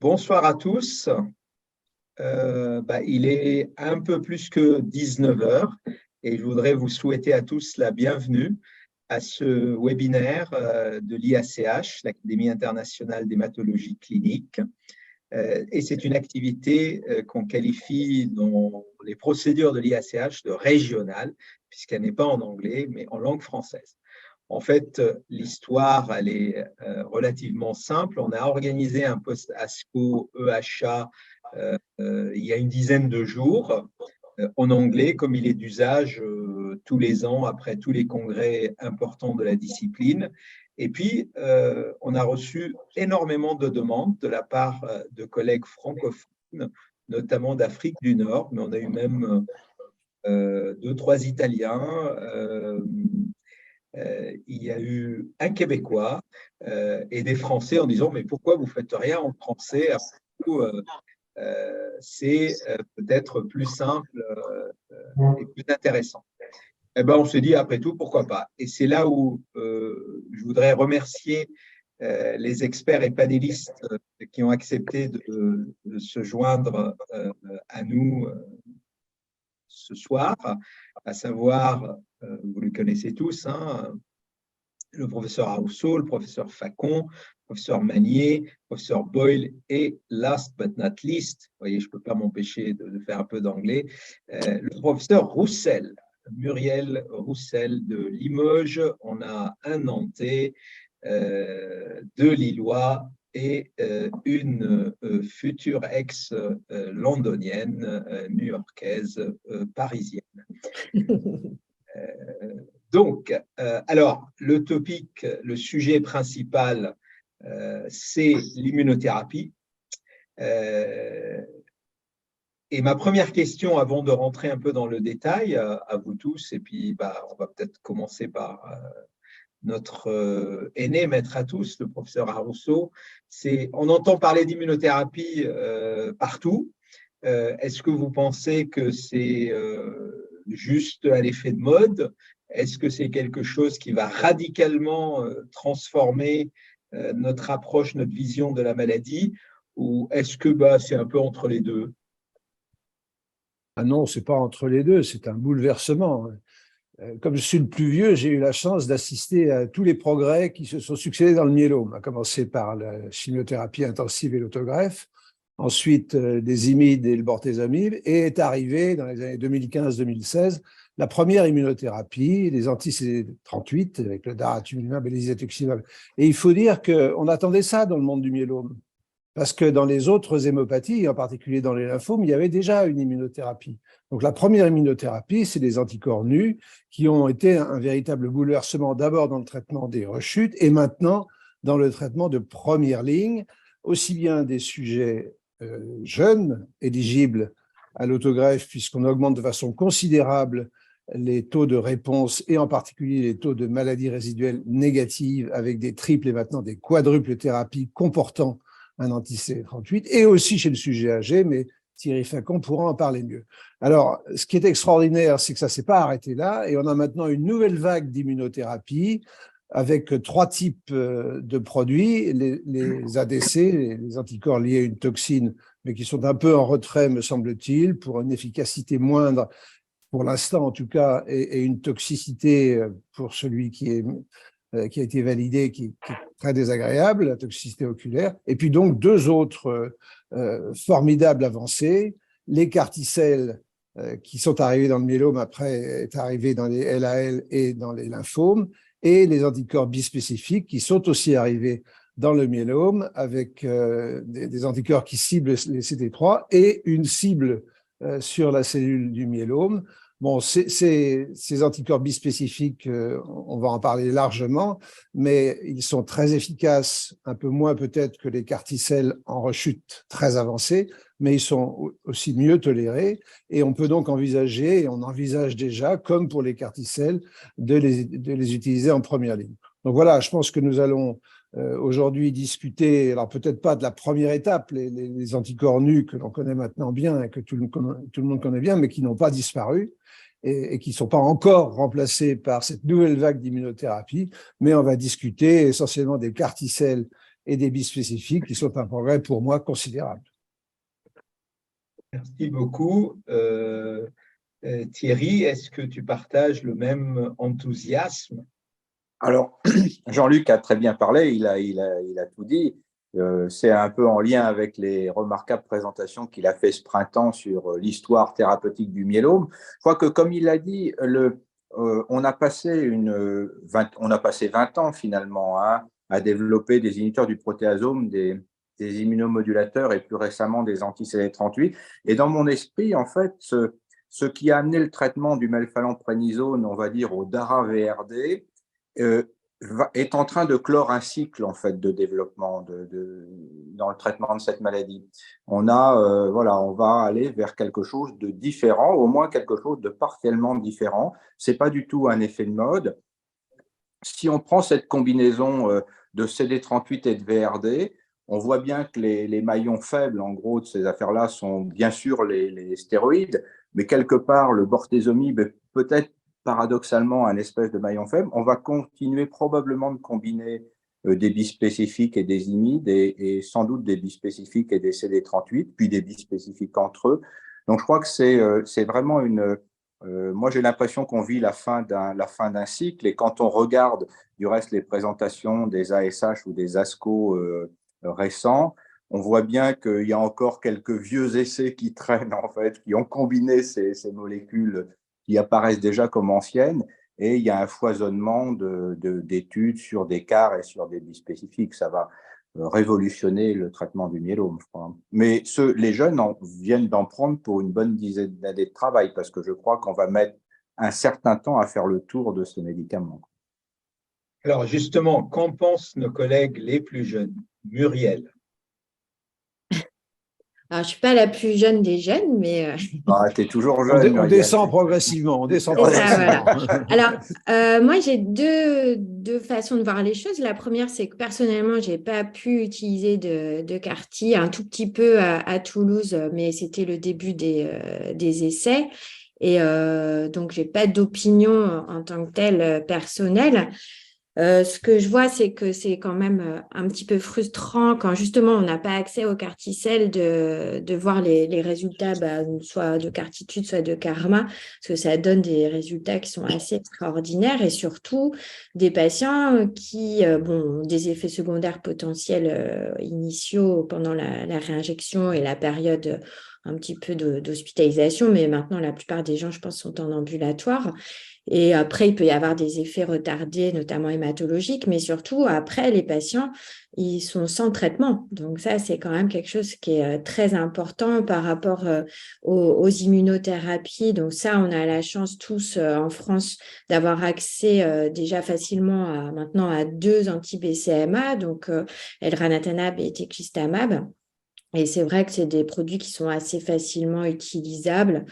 Bonsoir à tous. Il est un peu plus que 19 heures et je voudrais vous souhaiter à tous la bienvenue à ce webinaire de l'IACH, l'Académie internationale d'hématologie clinique. Et c'est une activité qu'on qualifie dans les procédures de l'IACH de régionale, puisqu'elle n'est pas en anglais, mais en langue française. En fait, l'histoire, elle est relativement simple. On a organisé un post-ASCO EHA il y a une dizaine de jours en anglais, comme il est d'usage tous les ans après tous les congrès importants de la discipline. Et puis, on a reçu énormément de demandes de la part de collègues francophones, notamment d'Afrique du Nord, mais on a eu même 2-3 Italiens. Il y a eu un Québécois et des Français en disant « Mais pourquoi vous ne faites rien en français ?» C'est peut-être plus simple et plus intéressant. Eh ben, on s'est dit, après tout, pourquoi pas. Et c'est là où je voudrais remercier les experts et panélistes qui ont accepté de se joindre à nous ce soir, à savoir, vous le connaissez tous, hein, le professeur Arousseau, le professeur Facon, le professeur Magnier, le professeur Boyle et last but not least, vous voyez, je ne peux pas m'empêcher de faire un peu d'anglais, le professeur Roussel, Muriel Roussel de Limoges. On a un Nantais, deux Lillois et une future ex-londonienne, new-yorkaise, parisienne. Donc, alors, le topic, le sujet principal, c'est l'immunothérapie. Et ma première question, avant de rentrer un peu dans le détail, à vous tous, et puis on va peut-être commencer par notre aîné, maître à tous, le professeur Arousseau, c'est on entend parler d'immunothérapie partout. Est-ce que vous pensez que c'est juste à l'effet de mode? Est-ce que c'est quelque chose qui va radicalement transformer notre approche, notre vision de la maladie? Ou est-ce que c'est un peu entre les deux? Ah non, ce n'est pas entre les deux, c'est un bouleversement. Comme je suis le plus vieux, j'ai eu la chance d'assister à tous les progrès qui se sont succédés dans le myélome, à commencer par la chimiothérapie intensive et l'autogreffe, ensuite des imides et le bortezomib, et est arrivé dans les années 2015-2016 la première immunothérapie, les anti-CD38 avec le daratumumab et les isatuximab. Et il faut dire qu'on attendait ça dans le monde du myélome, parce que dans les autres hémopathies, en particulier dans les lymphomes, il y avait déjà une immunothérapie. Donc la première immunothérapie, c'est les anticorps nus qui ont été un véritable bouleversement d'abord dans le traitement des rechutes et maintenant dans le traitement de première ligne, aussi bien des sujets jeunes, éligibles à l'autogreffe, puisqu'on augmente de façon considérable les taux de réponse et en particulier les taux de maladies résiduelles négatives avec des triples et maintenant des quadruples thérapies comportant un anti-CD38, et aussi chez le sujet âgé, mais Thierry Facon pourra en parler mieux. Alors, ce qui est extraordinaire, c'est que ça ne s'est pas arrêté là, et on a maintenant une nouvelle vague d'immunothérapie avec 3 types de produits, les ADC, les anticorps liés à une toxine, mais qui sont un peu en retrait, me semble-t-il, pour une efficacité moindre, pour l'instant en tout cas, et une toxicité pour celui qui a été validé, qui est très désagréable, la toxicité oculaire. Et puis donc 2 autres formidables avancées, les CAR-T-cells qui sont arrivés dans le myélome, après est arrivé dans les LAL et dans les lymphomes, et les anticorps bispécifiques qui sont aussi arrivés dans le myélome avec des anticorps qui ciblent les CD3 et une cible sur la cellule du myélome. Bon, ces anticorps bispécifiques, on va en parler largement, mais ils sont très efficaces, un peu moins peut-être que les CAR-T-cells en rechute très avancée, mais ils sont aussi mieux tolérés, et on peut donc envisager, et on envisage déjà, comme pour les CAR-T-cells, de les utiliser en première ligne. Donc voilà, je pense que nous allons aujourd'hui discuter, alors peut-être pas de la première étape, les anticorps nus que l'on connaît maintenant bien et que tout le monde connaît bien, mais qui n'ont pas disparu et qui ne sont pas encore remplacés par cette nouvelle vague d'immunothérapie, mais on va discuter essentiellement des CAR-T-cells et des bispécifiques qui sont un progrès pour moi considérable. Merci beaucoup. Thierry, est-ce que tu partages le même enthousiasme? Alors, Jean-Luc a très bien parlé, il a tout dit. C'est un peu en lien avec les remarquables présentations qu'il a fait ce printemps sur l'histoire thérapeutique du myélome. Je crois que, comme il l'a dit, on a passé 20 ans finalement, hein, à développer des inhibiteurs du protéasome, des immunomodulateurs et plus récemment des anti-CD38. Et dans mon esprit, en fait, ce qui a amené le traitement du melphalan-prénisone, on va dire, au DARA-VRD, est en train de clore un cycle en fait de développement dans le traitement de cette maladie. Voilà, on va aller vers quelque chose de différent, au moins quelque chose de partiellement différent. C'est pas du tout un effet de mode. Si on prend cette combinaison de CD38 et de VRD, on voit bien que les maillons faibles, en gros, de ces affaires-là sont bien sûr les stéroïdes, mais quelque part, le bortezomib est peut-être paradoxalement un espèce de maillon faible. On va continuer probablement de combiner des bispécifiques et des imides et sans doute des bispécifiques et des CD38, puis des bispécifiques entre eux. Donc, je crois que c'est vraiment moi, j'ai l'impression qu'on vit la fin d'un cycle, et quand on regarde du reste les présentations des ASH ou des ASCO récents, on voit bien qu'il y a encore quelques vieux essais qui traînent, en fait, qui ont combiné ces molécules qui apparaissent déjà comme anciennes, et il y a un foisonnement d'études sur des CAR et sur des bispécifiques. Ça va révolutionner le traitement du myélome, je crois. Mais les jeunes viennent d'en prendre pour une bonne dizaine d'années de travail, parce que je crois qu'on va mettre un certain temps à faire le tour de ce médicament. Alors justement, qu'en pensent nos collègues les plus jeunes? Muriel. Alors, je ne suis pas la plus jeune des jeunes, mais… Tu es toujours jeune, on descend progressivement. On descend C'est ça, progressivement. voilà. Alors, moi, j'ai deux façons de voir les choses. La première, c'est que personnellement, je n'ai pas pu utiliser de CAR-T, un tout petit peu à Toulouse, mais c'était le début des essais. Et donc, je n'ai pas d'opinion en tant que telle personnelle. Ce que je vois, c'est que c'est quand même un petit peu frustrant quand justement on n'a pas accès au CAR-T-cell de voir les résultats, soit de CARTITUDE, soit de KARMA, parce que ça donne des résultats qui sont assez extraordinaires, et surtout des patients qui ont des effets secondaires potentiels initiaux pendant la réinjection et la période un petit peu d'hospitalisation, mais maintenant la plupart des gens, je pense, sont en ambulatoire. Et après, il peut y avoir des effets retardés, notamment hématologiques, mais surtout, après, les patients, ils sont sans traitement. Donc ça, c'est quand même quelque chose qui est très important par rapport aux immunothérapies. Donc ça, on a la chance tous en France d'avoir accès déjà facilement maintenant à 2 anti-BCMA, donc elranatamab et teclistamab. Et c'est vrai que c'est des produits qui sont assez facilement utilisables,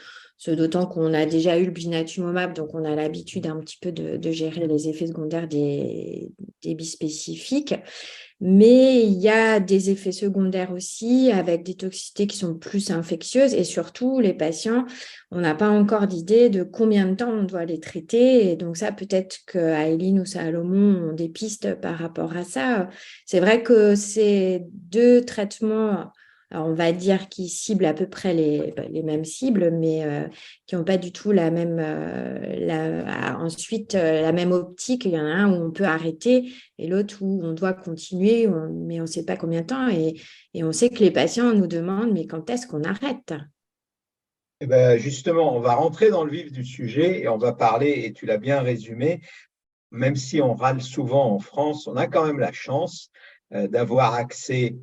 d'autant qu'on a déjà eu le blinatumomab, donc on a l'habitude un petit peu de gérer les effets secondaires des bispécifiques. Mais il y a des effets secondaires aussi avec des toxicités qui sont plus infectieuses, et surtout les patients, on n'a pas encore d'idée de combien de temps on doit les traiter. Et donc ça, peut-être qu'Aileen ou Salomon ont des pistes par rapport à ça. C'est vrai que c'est 2 traitements, alors on va dire, qui ciblent à peu près les mêmes cibles, mais qui n'ont pas du tout la même, la même optique. Il y en a un où on peut arrêter et l'autre où on doit continuer, mais on ne sait pas combien de temps. Et on sait que les patients nous demandent, mais quand est-ce qu'on arrête? Eh bien, justement, on va rentrer dans le vif du sujet et on va parler, et tu l'as bien résumé, même si on râle souvent en France, on a quand même la chance d'avoir accès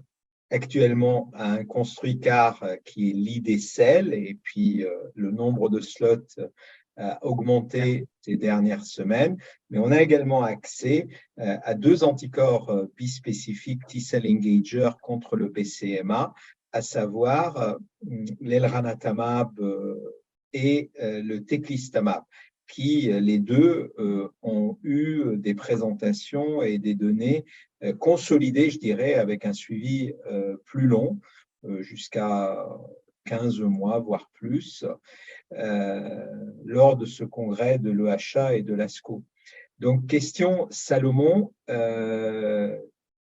actuellement à un construit CAR qui est l'IDCEL, et puis le nombre de slots a augmenté ces dernières semaines, mais on a également accès à 2 anticorps bispécifiques T-cell engager contre le BCMA, à savoir l'elranatamab et le teclistamab, qui les deux ont eu des présentations et des données consolidées, je dirais, avec un suivi plus long, jusqu'à 15 mois, voire plus, lors de ce congrès de l'EHA et de l'ASCO. Donc, question, Salomon,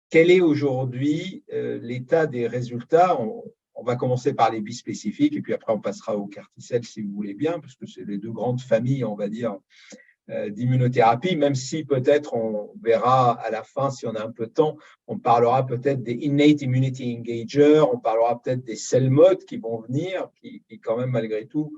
quel est aujourd'hui l'état des résultats? On va commencer par les bispécifiques et puis après on passera au carticelle si vous voulez bien, parce que c'est les deux grandes familles, on va dire, d'immunothérapie, même si peut-être on verra à la fin, si on a un peu de temps, on parlera peut-être des innate immunity engagers, on parlera peut-être des CELMoD qui vont venir, qui quand même malgré tout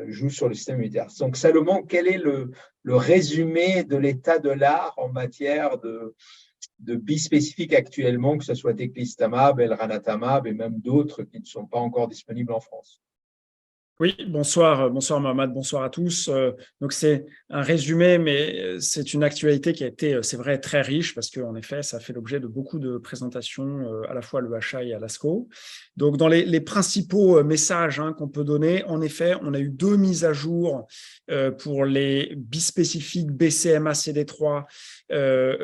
jouent sur le système immunitaire. Donc Salomon, quel est le résumé de l'état de l'art en matière de bispécifiques actuellement, que ce soit teclistamab, elranatamab et même d'autres qui ne sont pas encore disponibles en France? Oui, bonsoir Mohamed, bonsoir à tous. Donc c'est un résumé, mais c'est une actualité qui a été, c'est vrai, très riche parce qu'en effet, ça fait l'objet de beaucoup de présentations à la fois à l'EHA et à l'ASCO. Donc dans les principaux messages qu'on peut donner, en effet, on a eu 2 mises à jour pour les bispécifiques BCMA-CD3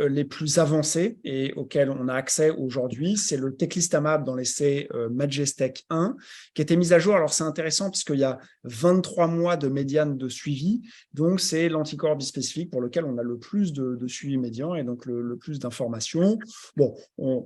les plus avancés et auxquels on a accès aujourd'hui. C'est le teclistamab dans l'essai Majestic 1 qui était mis à jour. Alors c'est intéressant parce qu'il y a 23 mois de médiane de suivi, donc c'est l'anticorps bispécifique pour lequel on a le plus de suivi médian et donc le plus d'informations. Bon,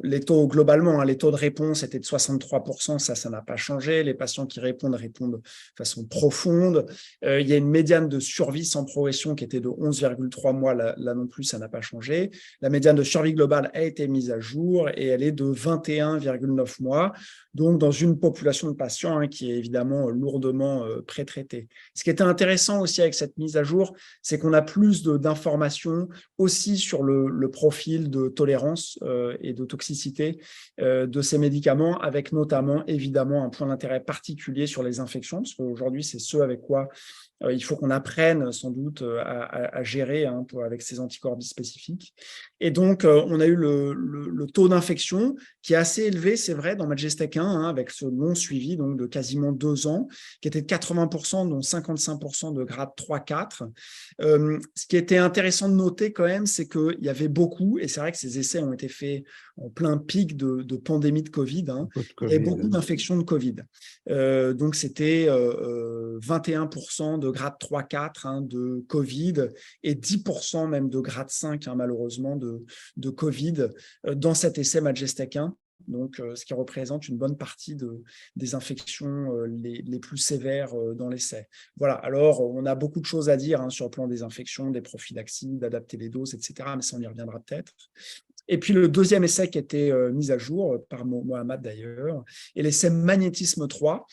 les taux globalement, les taux de réponse étaient de 63%, ça n'a pas changé. Les patients qui répondent de façon profonde. Il y a une médiane de survie sans progression qui était de 11,3 mois, là non plus, ça n'a pas changé. La médiane de survie globale a été mise à jour et elle est de 21,9 mois, donc dans une population de patients qui est évidemment lourdement pré-traitée. Ce qui était intéressant aussi avec cette mise à jour, c'est qu'on a plus d'informations aussi sur le profil de tolérance et de toxicité de ces médicaments, avec notamment évidemment un point d'intérêt particulier sur les infections, parce qu'aujourd'hui c'est ce avec quoi il faut qu'on apprenne sans doute à gérer avec ces anticorps bispécifiques. Et donc, on a eu le taux d'infection qui est assez élevé, c'est vrai, dans Majestic 1, avec ce long suivi donc, de quasiment 2 ans, qui était de 80%, dont 55% de grade 3-4. Ce qui était intéressant de noter quand même, c'est qu'il y avait beaucoup, et c'est vrai que ces essais ont été faits en plein pic de pandémie de Covid, il y avait beaucoup d'infections de Covid. Donc, c'était 21% de grade 3-4 de Covid et 10% même de grade 5, malheureusement, de Covid dans cet essai Majestic 1. Donc, ce qui représente une bonne partie des infections les plus sévères dans l'essai. Voilà, alors on a beaucoup de choses à dire sur le plan des infections, des prophylaxies, d'adapter les doses, etc. Mais ça, on y reviendra peut-être. Et puis le deuxième essai qui a été mis à jour par Mohamed d'ailleurs, et l'essai Magnétisme 3,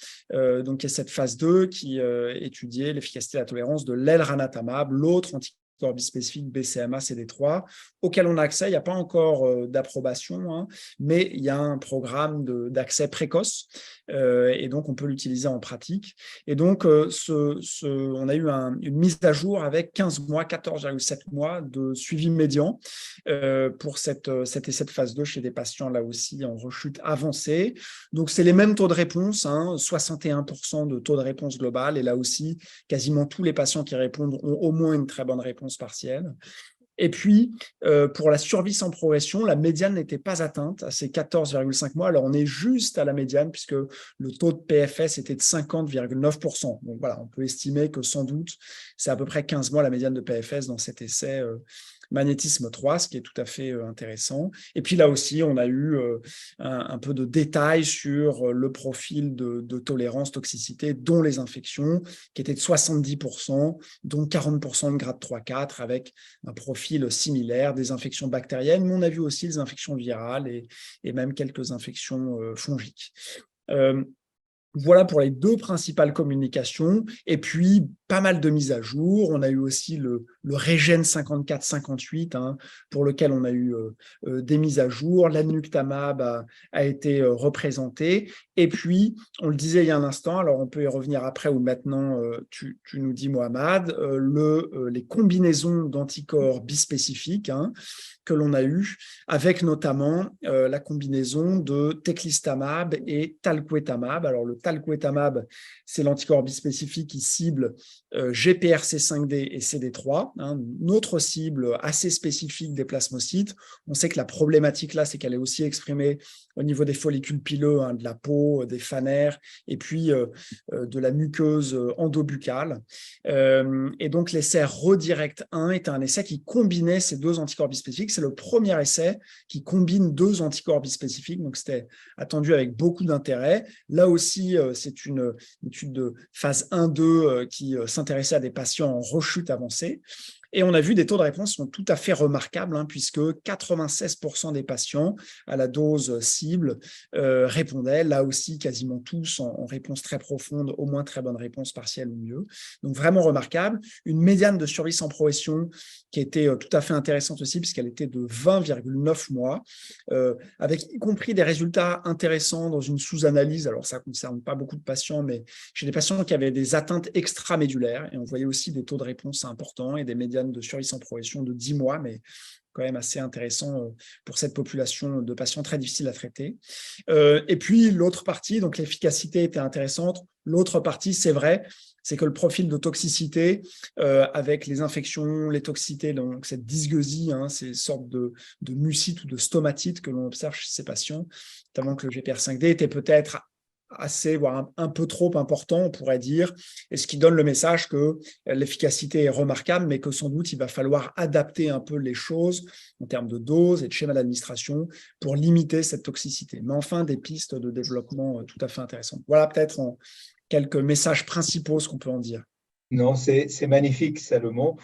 donc qui est cette phase 2 qui étudiait l'efficacité et la tolérance de l'elranatamab, l'autre anticorps bispécifique BCMA-CD3, auquel on a accès. Il n'y a pas encore d'approbation, mais il y a un programme d'accès précoce et donc on peut l'utiliser en pratique. Et donc, on a eu une mise à jour avec 15 mois, 14,7 mois de suivi médian pour cet essai de phase 2 chez des patients là aussi en rechute avancée. Donc, c'est les mêmes taux de réponse, 61% de taux de réponse global, et là aussi, quasiment tous les patients qui répondent ont au moins une très bonne réponse partielle. Et puis, pour la survie sans progression, la médiane n'était pas atteinte à ces 14,5 mois. Alors, on est juste à la médiane puisque le taux de PFS était de 50,9%. Donc, voilà, on peut estimer que sans doute, c'est à peu près 15 mois la médiane de PFS dans cet essai Magnétisme 3, ce qui est tout à fait intéressant. Et puis là aussi, on a eu un peu de détails sur le profil de tolérance, toxicité, dont les infections, qui étaient de 70%, dont 40% de grade 3-4, avec un profil similaire, des infections bactériennes, mais on a vu aussi des infections virales et même quelques infections fongiques. Voilà pour les 2 principales communications. Et puis, pas mal de mises à jour. On a eu aussi le Regen 54-58, pour lequel on a eu des mises à jour. L'Anuctamab a été représenté. Et puis, on le disait il y a un instant, alors on peut y revenir après ou maintenant, tu nous dis, Mohamed, les combinaisons d'anticorps bispécifiques que l'on a eu, avec notamment la combinaison de teclistamab et talquetamab. Alors, le talquetamab, c'est l'anticorps bispécifique qui cible GPRC5D et CD3, une autre cible assez spécifique des plasmocytes. On sait que la problématique là, c'est qu'elle est aussi exprimée au niveau des follicules pileux, de la peau, des phanères, et puis de la muqueuse endobuccale. Et donc, l'essai Redirect 1 est un essai qui combinait ces deux anticorps bispécifiques. C'est le premier essai qui combine deux anticorps bispécifiques, donc c'était attendu avec beaucoup d'intérêt. Là aussi, c'est une étude de phase 1-2 qui s'intéressait à des patients en rechute avancée. Et on a vu des taux de réponse sont tout à fait remarquables, puisque 96% des patients à la dose cible répondaient, là aussi quasiment tous en réponse très profonde, au moins très bonne réponse partielle ou mieux. Donc vraiment remarquable. Une médiane de survie sans progression qui était tout à fait intéressante aussi, puisqu'elle était de 20,9 mois, avec y compris des résultats intéressants dans une sous-analyse. Alors ça ne concerne pas beaucoup de patients, mais chez des patients qui avaient des atteintes extramédulaires, et on voyait aussi des taux de réponse importants et des médianes de survie sans progression de 10 mois, mais quand même assez intéressant pour cette population de patients très difficiles à traiter. Et puis l'autre partie, donc l'efficacité était intéressante. L'autre partie, c'est vrai, c'est que le profil de toxicité avec les infections, les toxicités, donc cette dysgeusie, ces sortes de mucite ou de stomatite que l'on observe chez ces patients, notamment que le GPR5D était peut-être assez, voire un peu trop important, on pourrait dire, et ce qui donne le message que l'efficacité est remarquable, mais que sans doute il va falloir adapter un peu les choses en termes de dose et de schéma d'administration pour limiter cette toxicité. Mais enfin, des pistes de développement tout à fait intéressantes. Voilà peut-être en quelques messages principaux ce qu'on peut en dire. Non, c'est magnifique, Salomon.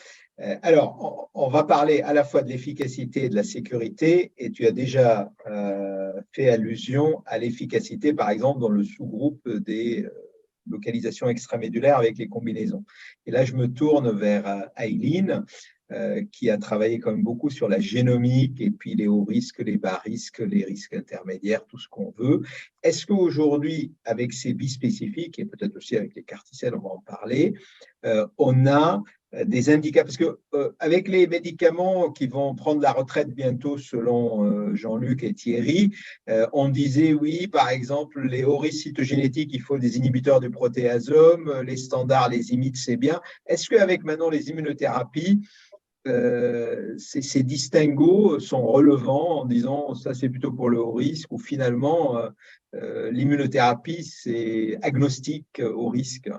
Alors, on va parler à la fois de l'efficacité et de la sécurité, et tu as déjà fait allusion à l'efficacité, par exemple, dans le sous-groupe des localisations extramédulaires avec les combinaisons. Et là, je me tourne vers Aileen, qui a travaillé quand même beaucoup sur la génomique et puis les hauts risques, les bas risques, les risques intermédiaires, tout ce qu'on veut. Est-ce qu'aujourd'hui, avec ces bispécifiques et peut-être aussi avec les CAR-T-cells, on va en parler, on a des indicateurs, parce que avec les médicaments qui vont prendre la retraite bientôt, selon Jean-Luc et Thierry, on disait oui, par exemple, les hauts risques cytogénétiques, il faut des inhibiteurs du protéasome, les standards les imitent, c'est bien. Est-ce qu'avec maintenant les immunothérapies, ces distinguos sont relevants en disant ça c'est plutôt pour le haut risque, ou finalement l'immunothérapie c'est agnostique au risque?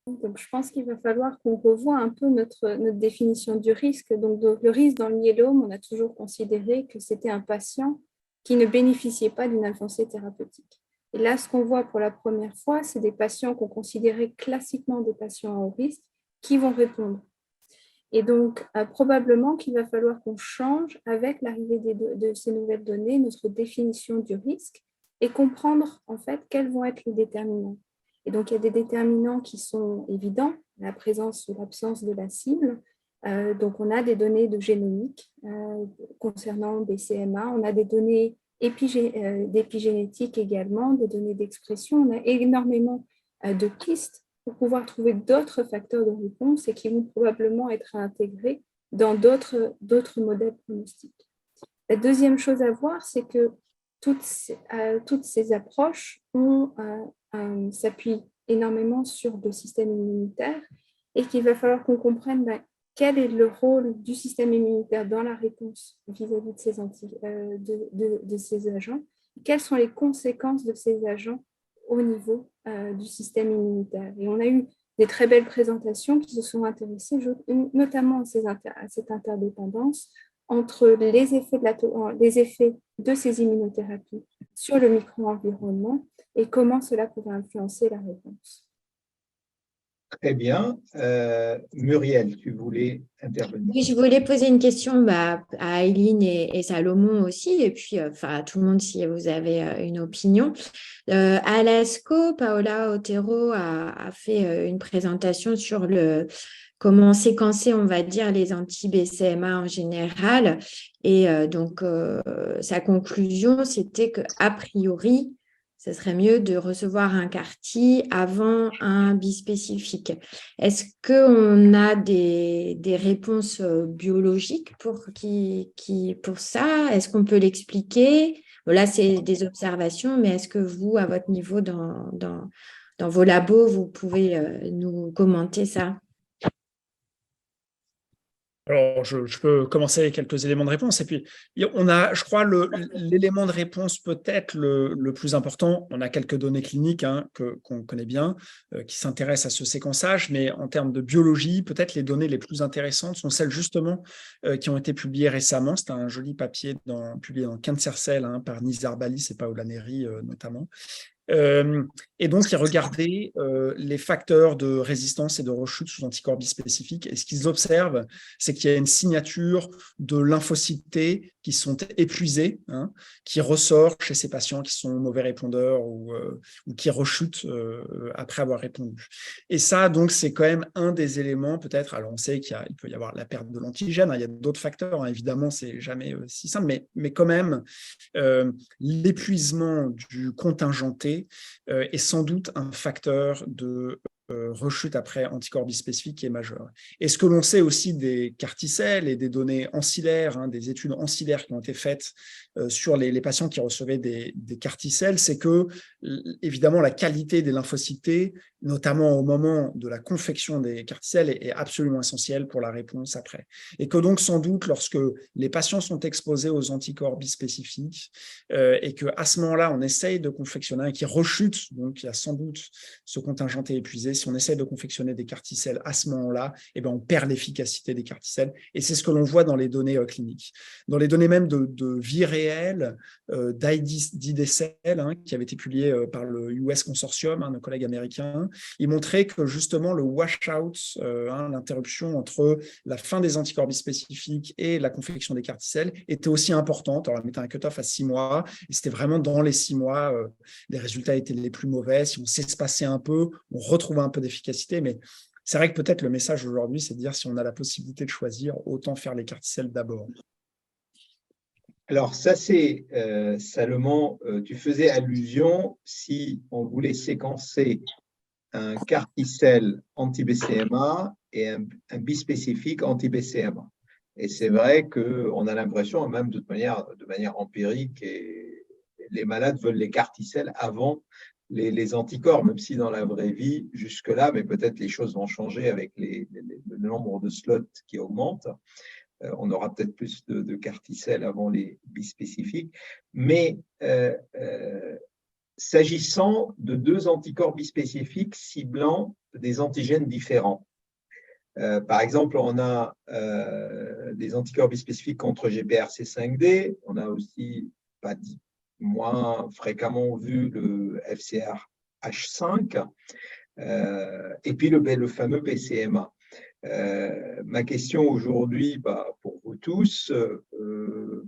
Donc, je pense qu'il va falloir qu'on revoie un peu notre définition du risque. Donc, le risque dans le myélome, on a toujours considéré que c'était un patient qui ne bénéficiait pas d'une avancée thérapeutique. Et là, ce qu'on voit pour la première fois, c'est des patients qu'on considérait classiquement des patients à haut risque qui vont répondre. Et donc, probablement qu'il va falloir qu'on change, avec l'arrivée de ces nouvelles données, notre définition du risque et comprendre en fait quels vont être les déterminants. Et donc, il y a des déterminants qui sont évidents, la présence ou l'absence de la cible. Donc, on a des données de génomique concernant des CMA, on a des données d'épigénétique également, des données d'expression, on a énormément de pistes pour pouvoir trouver d'autres facteurs de réponse et qui vont probablement être intégrés dans d'autres modèles pronostiques. La deuxième chose à voir, c'est que toutes ces approches s'appuient énormément sur le système immunitaire et qu'il va falloir qu'on comprenne quel est le rôle du système immunitaire dans la réponse vis-à-vis de ces agents, quelles sont les conséquences de ces agents au niveau du système immunitaire. Et on a eu des très belles présentations qui se sont intéressées notamment à cette interdépendance entre les effets de ces immunothérapies sur le micro-environnement et comment cela pourrait influencer la réponse. Très bien. Muriel, tu voulais intervenir? Oui, je voulais poser une question à Aileen et Salomon aussi, et puis à tout le monde si vous avez une opinion. À l'ASCO, Paola Otero a fait une présentation sur comment séquencer, on va dire, les anti-BCMA en général. Et donc, sa conclusion, c'était qu'a priori, ce serait mieux de recevoir un CAR-T avant un bispécifique. Est-ce qu'on a des réponses biologiques pour ça? Est-ce qu'on peut l'expliquer? Bon, là, c'est des observations, mais est-ce que vous, à votre niveau, dans vos labos, vous pouvez nous commenter ça? Alors, je peux commencer avec quelques éléments de réponse. Et puis, on a, je crois, l'élément de réponse peut-être le plus important. On a quelques données cliniques qu'on connaît bien, qui s'intéressent à ce séquençage, mais en termes de biologie, peut-être les données les plus intéressantes sont celles justement qui ont été publiées récemment. C'est un joli papier publié dans Cancer Cell par Nizar Balis et Paola Neri notamment. Et donc, ils regardaient les facteurs de résistance et de rechute sous anticorps bispécifiques. Et ce qu'ils observent, c'est qu'il y a une signature de lymphocytes T qui sont épuisés, qui ressort chez ces patients qui sont mauvais répondeurs ou qui rechutent après avoir répondu. Et ça, donc, c'est quand même un des éléments, peut-être. Alors, on sait qu'il peut y avoir la perte de l'antigène. Il y a d'autres facteurs, évidemment, c'est jamais si simple, mais quand même, l'épuisement du contingenté est sans doute un facteur de rechute après anticorps bispécifiques qui est majeur. Et ce que l'on sait aussi des CAR-T-cells et des données ancillaires, des études ancillaires qui ont été faites sur les patients qui recevaient des CAR-T-cells, c'est que, évidemment, la qualité des lymphocytes T, notamment au moment de la confection des CAR-T-cells, est absolument essentielle pour la réponse après. Et que donc, sans doute, lorsque les patients sont exposés aux anticorps bispécifiques et qu'à ce moment-là, on essaye de confectionner un qui rechute, donc il y a sans doute ce contingenté épuisé. Si on essaie de confectionner des CAR-T-cells à ce moment-là, on perd l'efficacité des CAR-T-cells. Et c'est ce que l'on voit dans les données cliniques. Dans les données même de vie réelle, d'IDCell, qui avait été publié par le US Consortium, nos collègues américains, il montrait que justement le washout, l'interruption entre la fin des anticorps bispécifiques et la confection des CAR-T-cells était aussi importante. Alors, on mettait un cut-off à 6 mois, et c'était vraiment dans les 6 mois, les résultats étaient les plus mauvais. Si on s'espaçait un peu, on retrouvait un peu d'efficacité, mais c'est vrai que peut-être le message aujourd'hui, c'est de dire si on a la possibilité de choisir, autant faire les CAR-T-cells d'abord. Alors ça, c'est Salomon, tu faisais allusion si on voulait séquencer un CAR-T-cell anti-BCMA et un bispécifique anti-BCMA. Et c'est vrai qu'on a l'impression, même de manière empirique, et les malades veulent les CAR-T-cells avant les anticorps, même si dans la vraie vie, jusque-là, mais peut-être les choses vont changer avec le nombre de slots qui augmente. On aura peut-être plus de CAR-T-cells avant les bispécifiques. Mais s'agissant de 2 anticorps bispécifiques ciblant des antigènes différents, par exemple, on a des anticorps bispécifiques contre GPRC5D, on a aussi moins fréquemment vu le FcRH5, et puis le fameux BCMA. Ma question aujourd'hui, pour vous tous,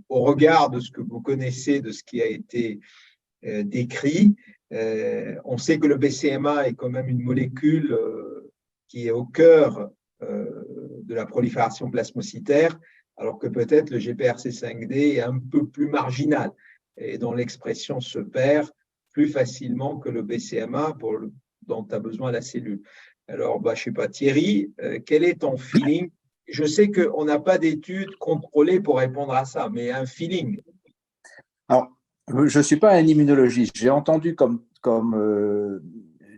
au regard de ce que vous connaissez, de ce qui a été décrit, on sait que le BCMA est quand même une molécule qui est au cœur de la prolifération plasmocytaire, alors que peut-être le GPRC5D est un peu plus marginal et dont l'expression se perd plus facilement que le BCMA dont a besoin la cellule. Alors, je ne sais pas, Thierry, quel est ton feeling? Je sais qu'on n'a pas d'études contrôlées pour répondre à ça, mais un feeling. Alors, je ne suis pas un immunologiste. J'ai entendu, comme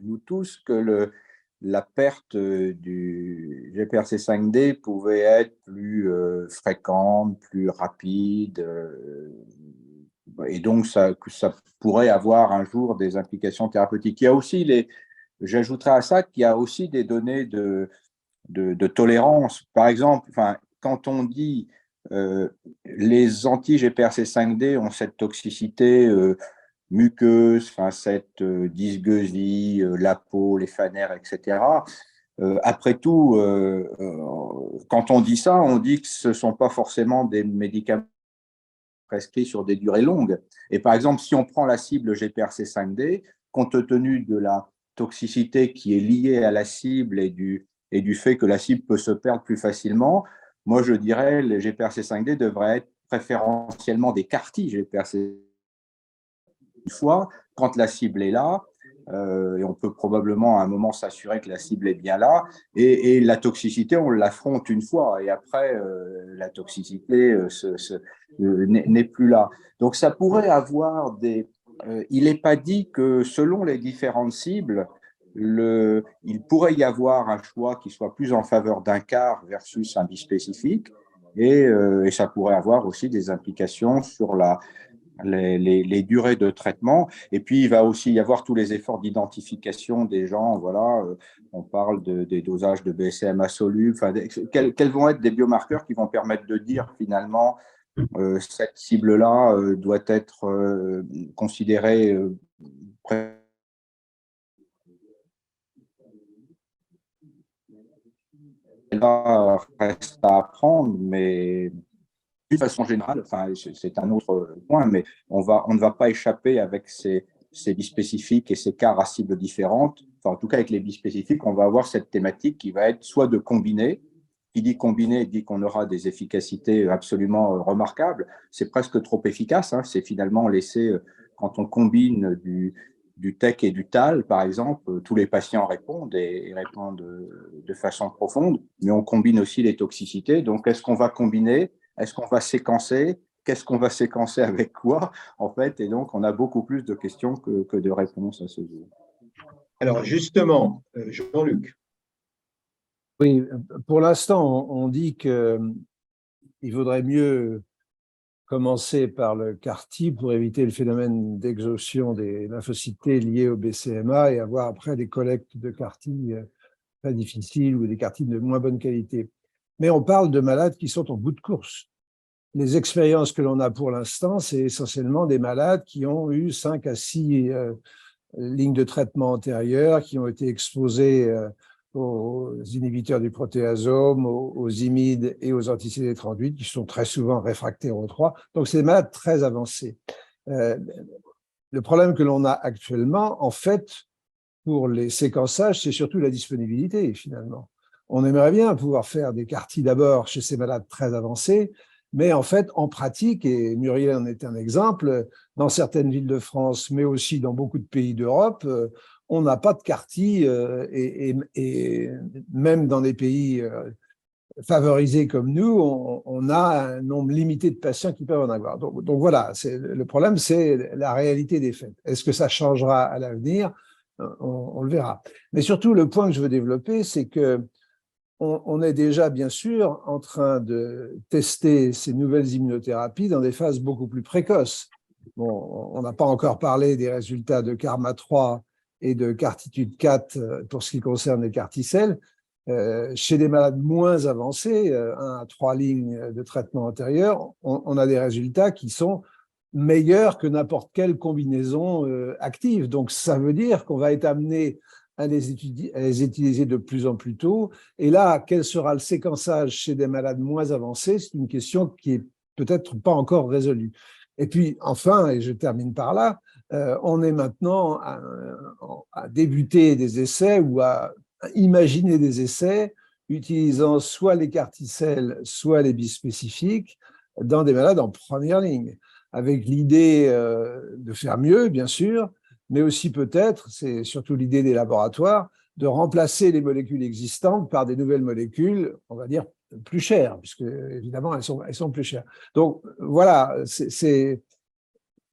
nous tous, que la perte du GPRC5D pouvait être plus fréquente, plus rapide, et donc que ça pourrait avoir un jour des implications thérapeutiques. Il y a aussi j'ajouterais à ça qu'il y a aussi des données de tolérance. Par exemple, quand on dit les anti-GPRC5D ont cette toxicité muqueuse, cette dysgeusie, la peau, les fanères, etc. Après tout, quand on dit ça, on dit que ce ne sont pas forcément des médicaments prescrits sur des durées longues. Et par exemple, si on prend la cible GPRC5D, compte tenu de la toxicité qui est liée à la cible et du fait que la cible peut se perdre plus facilement, moi je dirais que les GPRC5D devraient être préférentiellement des CAR-T GPRC. Une fois quand la cible est là, et on peut probablement à un moment s'assurer que la cible est bien là, et la toxicité, on l'affronte une fois, et après, la toxicité n'est plus là. Donc, ça pourrait avoir des… il n'est pas dit que selon les différentes cibles, il pourrait y avoir un choix qui soit plus en faveur d'un CAR versus un bispécifique, et ça pourrait avoir aussi des implications sur les durées de traitement. Et puis, il va aussi y avoir tous les efforts d'identification des gens. Voilà, on parle des dosages de BCMA solubles. Enfin, quels vont être des biomarqueurs qui vont permettre de dire finalement cette cible-là doit être considérée là, reste à apprendre, mais de façon générale, enfin, c'est un autre point, mais on ne va pas échapper avec ces bispécifiques et ces CAR à cibles différentes. Enfin, en tout cas, avec les bispécifiques, on va avoir cette thématique qui va être soit de combiner. Qui dit combiner dit qu'on aura des efficacités absolument remarquables. C'est presque trop efficace. Hein. C'est finalement laisser, quand on combine du TEC et du TAL, par exemple, tous les patients répondent et répondent de façon profonde, mais on combine aussi les toxicités. Donc, est-ce qu'on va combiner? Est-ce qu'on va séquencer? Qu'est-ce qu'on va séquencer avec quoi, en fait? Et donc, on a beaucoup plus de questions que de réponses à ce jour. Alors, justement, Jean-Luc. Oui, pour l'instant, on dit qu'il vaudrait mieux commencer par le CAR-T pour éviter le phénomène d'exhaustion des lymphocytes T liés au BCMA et avoir après des collectes de CAR-T très difficiles ou des CAR-T de moins bonne qualité. Mais on parle de malades qui sont en bout de course. Les expériences que l'on a pour l'instant, c'est essentiellement des malades qui ont eu 5 à 6 lignes de traitement antérieures, qui ont été exposés aux inhibiteurs du protéasome, aux IMID et aux anti-CD38, qui sont très souvent réfractaires aux 3. Donc, c'est des malades très avancés. Le problème que l'on a actuellement, en fait, pour les séquençages, c'est surtout la disponibilité, finalement. On aimerait bien pouvoir faire des CAR-T d'abord chez ces malades très avancés, mais en fait, en pratique, et Muriel en est un exemple, dans certaines villes de France, mais aussi dans beaucoup de pays d'Europe, on n'a pas de CAR-T et même dans des pays favorisés comme nous, on a un nombre limité de patients qui peuvent en avoir. Donc voilà, le problème, c'est la réalité des faits. Est-ce que ça changera à l'avenir? On le verra. Mais surtout, le point que je veux développer, c'est que on est déjà, bien sûr, en train de tester ces nouvelles immunothérapies dans des phases beaucoup plus précoces. Bon, on n'a pas encore parlé des résultats de KarMMa-3 et de CARTITUDE-4 pour ce qui concerne les CAR-T-cells. Chez des malades moins avancés, 1 à 3 lignes de traitement antérieur, on a des résultats qui sont meilleurs que n'importe quelle combinaison active. Donc, ça veut dire qu'on va être amené à les utiliser de plus en plus tôt. Et là, quel sera le séquençage chez des malades moins avancés? C'est une question qui est peut-être pas encore résolue. Et puis, enfin, et je termine par là, on est maintenant à débuter des essais ou à imaginer des essais utilisant soit les CAR-T-cells, soit les bispécifiques dans des malades en première ligne, avec l'idée de faire mieux, bien sûr, mais aussi peut-être, c'est surtout l'idée des laboratoires, de remplacer les molécules existantes par des nouvelles molécules, on va dire, plus chères, puisque évidemment, elles sont plus chères. Donc voilà,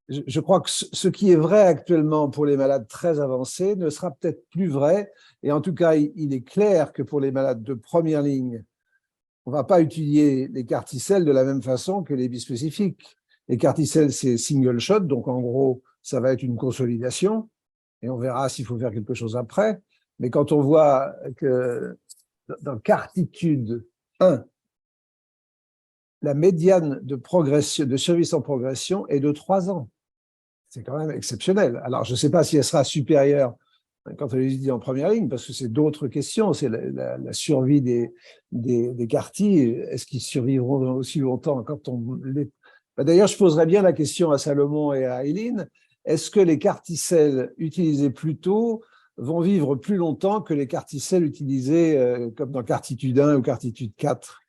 je crois que ce qui est vrai actuellement pour les malades très avancés ne sera peut-être plus vrai, et en tout cas, il est clair que pour les malades de première ligne, on ne va pas utiliser les CAR-T-cells de la même façon que les bispécifiques. Les CAR-T-cells, c'est single shot, donc en gros, ça va être une consolidation, et on verra s'il faut faire quelque chose après. Mais quand on voit que dans CARTITUDE 1, la médiane de survie sans progression est de 3 ans. C'est quand même exceptionnel. Alors, je ne sais pas si elle sera supérieure quand on les dit en première ligne, parce que c'est d'autres questions. C'est la survie des CAR-T. Est-ce qu'ils survivront aussi longtemps quand on les… D'ailleurs, je poserais bien la question à Salomon et à Eileen. Est-ce que les CAR-T-cells utilisés plus tôt vont vivre plus longtemps que les CAR-T-cells utilisés comme dans CARTITUDE 1 ou CARTITUDE 4?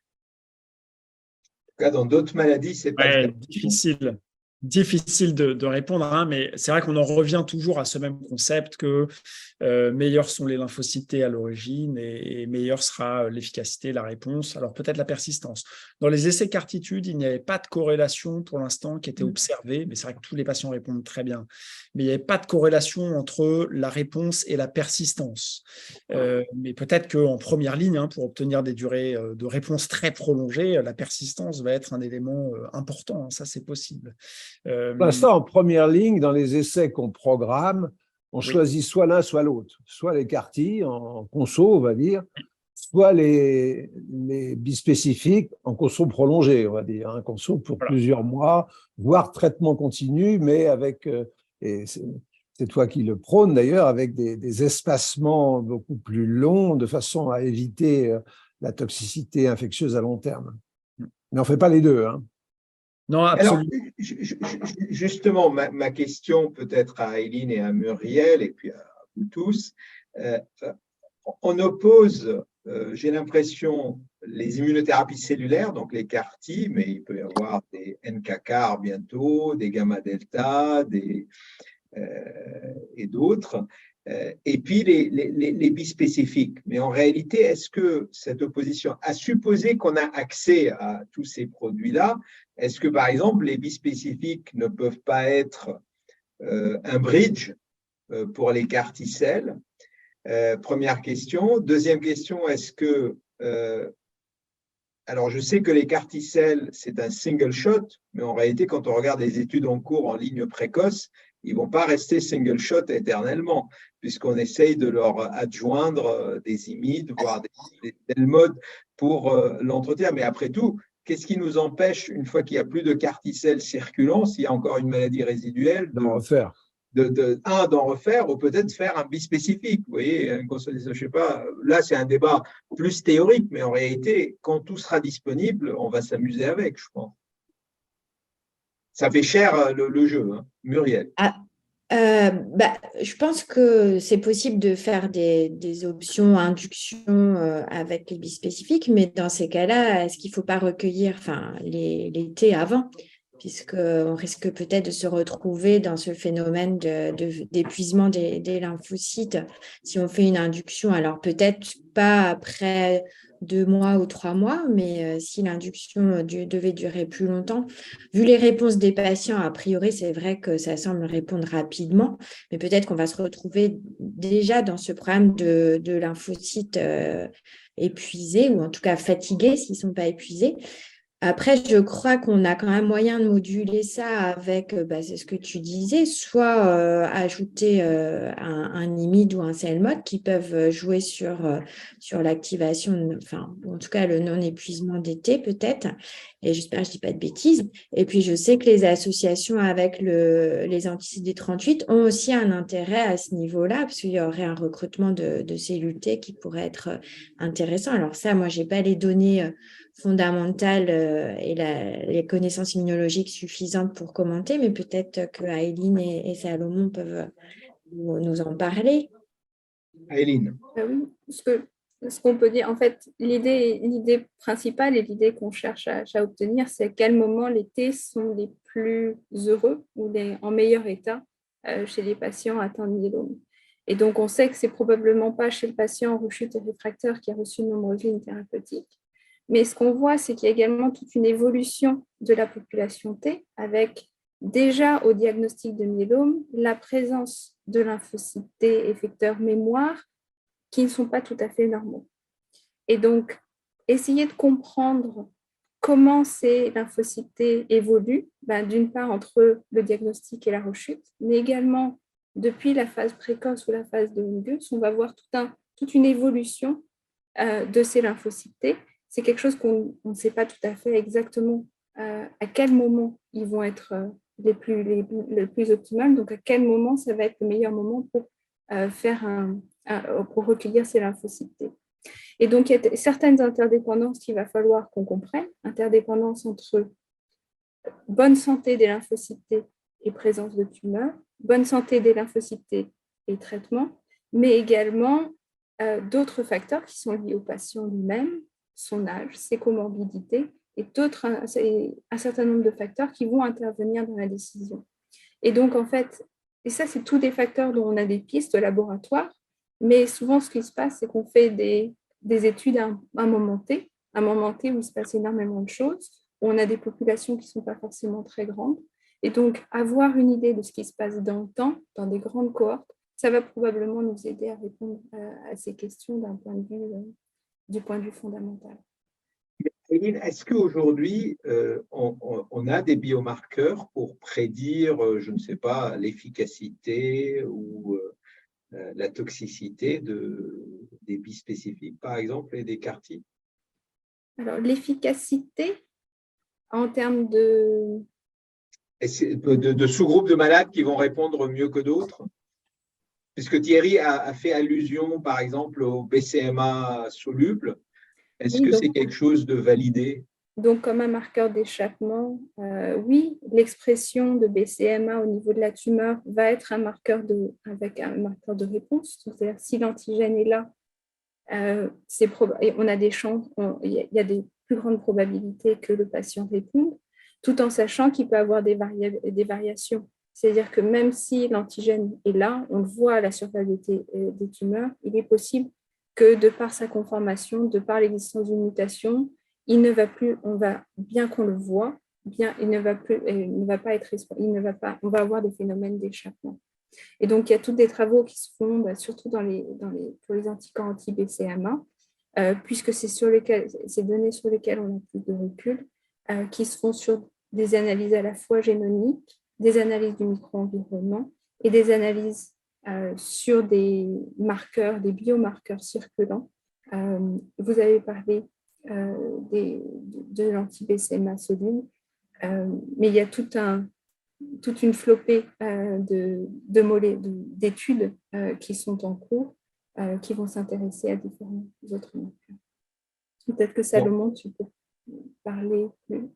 En tout cas, dans d'autres maladies, c'est pas le cas. Difficile. difficile de répondre, hein, mais c'est vrai qu'on en revient toujours à ce même concept que meilleurs sont les lymphocytes T à l'origine et meilleure sera l'efficacité, la réponse, alors peut-être la persistance. Dans les essais CARTITUDE, il n'y avait pas de corrélation pour l'instant qui était observée, mais c'est vrai que tous les patients répondent très bien. Mais il n'y avait pas de corrélation entre la réponse et la persistance. Mais peut-être qu'en première ligne, hein, pour obtenir des durées de réponse très prolongées, la persistance va être un élément important, hein, ça c'est possible. Pour l'instant, en première ligne, dans les essais qu'on programme, on choisit soit l'un, soit l'autre. Soit les CAR-T en conso, on va dire, soit les bispécifiques en conso prolongée, on va dire, un conso pour plusieurs mois, voire traitement continu, mais avec, et c'est toi qui le prônes d'ailleurs, avec des espacements beaucoup plus longs de façon à éviter la toxicité infectieuse à long terme. Mais on ne fait pas les deux, hein. Non, absolument. Alors, justement, ma question peut-être à Aileen et à Muriel, et puis à vous tous, on oppose, j'ai l'impression, les immunothérapies cellulaires, donc les CAR-T, mais il peut y avoir des NK-CAR bientôt, des gamma-delta, et d'autres, et puis les bispécifiques. Mais en réalité, est-ce que cette opposition, à supposer qu'on a accès à tous ces produits-là, est-ce que, par exemple, les bispécifiques ne peuvent pas être un bridge pour les CAR-T-cells? Première question. Deuxième question, est-ce que… alors, je sais que les CAR-T-cells, c'est un single shot, mais en réalité, quand on regarde les études en cours en ligne précoce, ils ne vont pas rester single shot éternellement, puisqu'on essaye de leur adjoindre des imides, voire des modes pour l'entretien. Mais après tout, qu'est-ce qui nous empêche, une fois qu'il n'y a plus de CAR-T-cells circulant, s'il y a encore une maladie résiduelle, d'en refaire, d'en refaire, ou peut-être faire un bispécifique. Vous voyez, je ne sais pas, là c'est un débat plus théorique, mais en réalité, quand tout sera disponible, on va s'amuser avec, je pense. Ça fait cher le jeu, hein. Muriel. Je pense que c'est possible de faire des options induction avec les bispécifiques, mais dans ces cas-là, est-ce qu'il ne faut pas recueillir les T avant, puisqu'on risque peut-être de se retrouver dans ce phénomène d'épuisement des lymphocytes si on fait une induction. Alors peut-être pas après 2 mois ou 3 mois, mais si l'induction devait durer plus longtemps. Vu les réponses des patients, a priori, c'est vrai que ça semble répondre rapidement, mais peut-être qu'on va se retrouver déjà dans ce problème de lymphocytes épuisés, ou en tout cas fatigués s'ils ne sont pas épuisés. Après, je crois qu'on a quand même moyen de moduler ça avec, c'est ce que tu disais, soit ajouter un IMID ou un CELMoD qui peuvent jouer sur l'activation, ou en tout cas le non-épuisement des T peut-être, et j'espère que je ne dis pas de bêtises. Et puis, je sais que les associations avec les anti-CD38 ont aussi un intérêt à ce niveau-là, parce qu'il y aurait un recrutement de cellules T qui pourrait être intéressant. Alors ça, moi, je n'ai pas les données fondamentales et les connaissances immunologiques suffisantes pour commenter, mais peut-être que Aileen et Salomon peuvent nous en parler. Aileen. Oui, ce qu'on peut dire, en fait, l'idée principale et l'idée qu'on cherche à obtenir, c'est à quel moment les T sont les plus heureux ou en meilleur état chez les patients atteints de myélome. Et donc, on sait que ce n'est probablement pas chez le patient rechute et réfractaire qui a reçu de nombreuses lignes thérapeutiques. Mais ce qu'on voit, c'est qu'il y a également toute une évolution de la population T, avec déjà au diagnostic de myélome la présence de lymphocytes T effecteurs mémoire qui ne sont pas tout à fait normaux. Et donc, essayer de comprendre comment ces lymphocytes T évoluent, d'une part entre le diagnostic et la rechute, mais également depuis la phase précoce ou la phase de Hongus, on va voir toute une évolution de ces lymphocytes T. C'est quelque chose qu'on ne sait pas tout à fait exactement à quel moment ils vont être le plus optimal, donc à quel moment ça va être le meilleur moment pour pour recueillir ces lymphocytes T. Et donc, il y a certaines interdépendances qu'il va falloir qu'on comprenne, interdépendance entre bonne santé des lymphocytes T et présence de tumeurs, bonne santé des lymphocytes T et traitement, mais également d'autres facteurs qui sont liés au patient lui-même, son âge, ses comorbidités et un certain nombre de facteurs qui vont intervenir dans la décision. Et donc, en fait, et ça, c'est tous des facteurs dont on a des pistes au laboratoire, mais souvent, ce qui se passe, c'est qu'on fait des études à un moment T où il se passe énormément de choses, où on a des populations qui ne sont pas forcément très grandes. Et donc, avoir une idée de ce qui se passe dans le temps, dans des grandes cohortes, ça va probablement nous aider à répondre à ces questions du point de vue fondamental. Céline, est-ce qu'aujourd'hui, on a des biomarqueurs pour prédire, je ne sais pas, l'efficacité ou la toxicité des bispécifiques, par exemple, et des CAR-T? Alors, l'efficacité en termes de sous-groupes de malades qui vont répondre mieux que d'autres? Puisque Thierry a fait allusion, par exemple, au BCMA soluble. Est-ce que c'est quelque chose de validé? Donc, comme un marqueur d'échappement, oui, l'expression de BCMA au niveau de la tumeur va être avec un marqueur de réponse. C'est-à-dire, si l'antigène est là, on a des chances, il y a des plus grandes probabilités que le patient réponde, tout en sachant qu'il peut avoir des variations. C'est-à-dire que même si l'antigène est là, on le voit à la surface des tumeurs, il est possible que de par sa conformation, de par l'existence d'une mutation, il ne va plus, bien qu'on le voit, on va avoir des phénomènes d'échappement. Et donc, il y a tous des travaux qui se font, surtout pour les anticorps anti-BCMA, puisque c'est ces données sur lesquelles on a plus de recul, qui se font sur des analyses à la fois génomiques, des analyses du micro-environnement et des analyses sur des marqueurs, des biomarqueurs circulants. Vous avez parlé de l'anti-BCMA soluble, mais il y a toute une flopée d'études qui sont en cours, qui vont s'intéresser à différents autres marqueurs. Peut-être que Salomon, tu peux parler plus.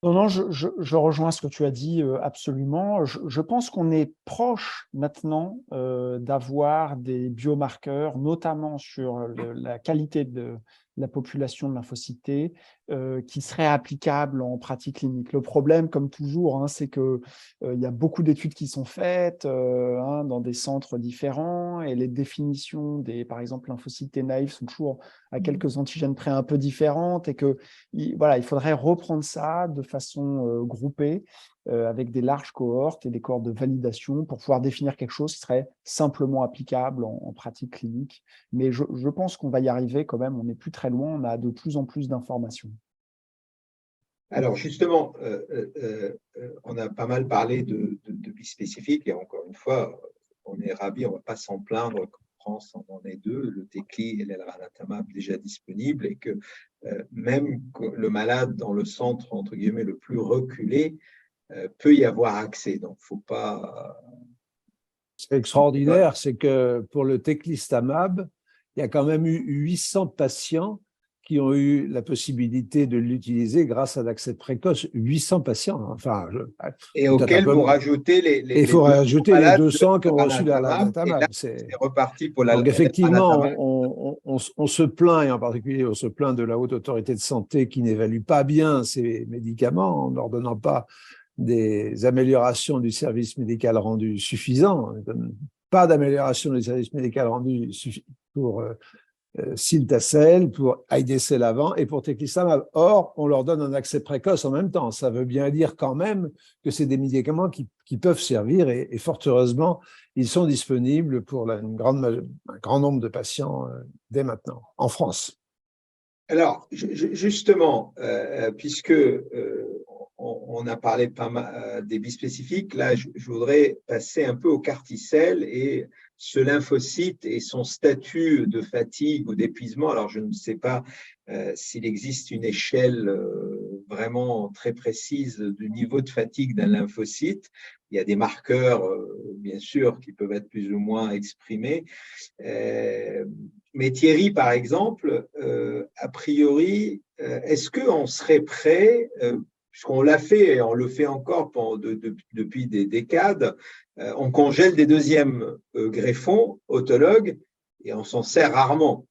Non, je rejoins ce que tu as dit absolument. Je pense qu'on est proche maintenant d'avoir des biomarqueurs, notamment sur la qualité de la population de lymphocytes, qui seraient applicables en pratique clinique. Le problème, comme toujours, c'est qu'il y a beaucoup d'études qui sont faites dans des centres différents et les définitions par exemple, lymphocytes T naïfs sont toujours à quelques antigènes près un peu différentes et il faudrait reprendre ça de façon groupée avec des larges cohortes et des cohortes de validation pour pouvoir définir quelque chose qui serait simplement applicable en pratique clinique. Mais je pense qu'on va y arriver quand même, on n'est plus très loin, on a de plus en plus d'informations. Alors justement, on a pas mal parlé de bispécifiques et encore une fois, on est ravis, on ne va pas s'en plaindre qu'en France, on en ait deux, le Tecli et l'elranatamab déjà disponibles et que même le malade dans le centre, entre guillemets, le plus reculé, peut y avoir accès. Donc, il ne faut pas… Ce qui est extraordinaire, c'est que pour le teclistamab, il y a quand même eu 800 patients qui ont eu la possibilité de l'utiliser grâce à l'accès précoce. 800 patients. Enfin, et auxquels vous rajoutez les… il faut rajouter les 200 qui ont reçu l'elranatamab. C'est reparti pour Donc effectivement, on se plaint, et en particulier on se plaint de la Haute Autorité de Santé qui n'évalue pas bien ces médicaments en leur donnant pas des améliorations du service médical rendu suffisant. Pas d'amélioration du service médical rendu pour Cilta-cel, pour IDC l'avant et pour teclistamab. Or, on leur donne un accès précoce en même temps. Ça veut bien dire quand même que c'est des médicaments qui peuvent servir et fort heureusement, ils sont disponibles pour un grand nombre de patients dès maintenant, en France. Alors, justement, puisque on a parlé pas mal des bispécifiques, là, je voudrais passer un peu au CAR-T-cell et ce lymphocyte et son statut de fatigue ou d'épuisement. Alors, je ne sais pas s'il existe une échelle vraiment très précise du niveau de fatigue d'un lymphocyte. Il y a des marqueurs, bien sûr, qui peuvent être plus ou moins exprimés. Mais Thierry, par exemple, a priori, est-ce qu'on serait prêt, puisqu'on l'a fait et on le fait encore depuis des décades, on congèle des deuxièmes greffons autologues et on s'en sert rarement.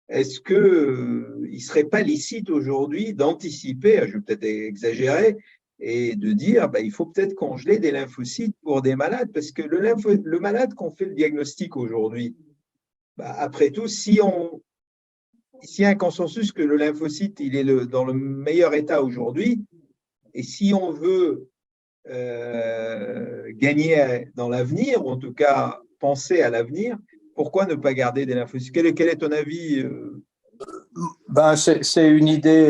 est-ce qu'il ne serait pas licite aujourd'hui d'anticiper, je vais peut-être exagérer, et de dire il faut peut-être congeler des lymphocytes pour des malades, parce que le malade qu'on fait le diagnostic aujourd'hui, après tout, s'il y a un consensus que le lymphocyte il est dans le meilleur état aujourd'hui, et si on veut gagner dans l'avenir, ou en tout cas penser à l'avenir, pourquoi ne pas garder des lymphocytes? Quel est ton avis? C'est une idée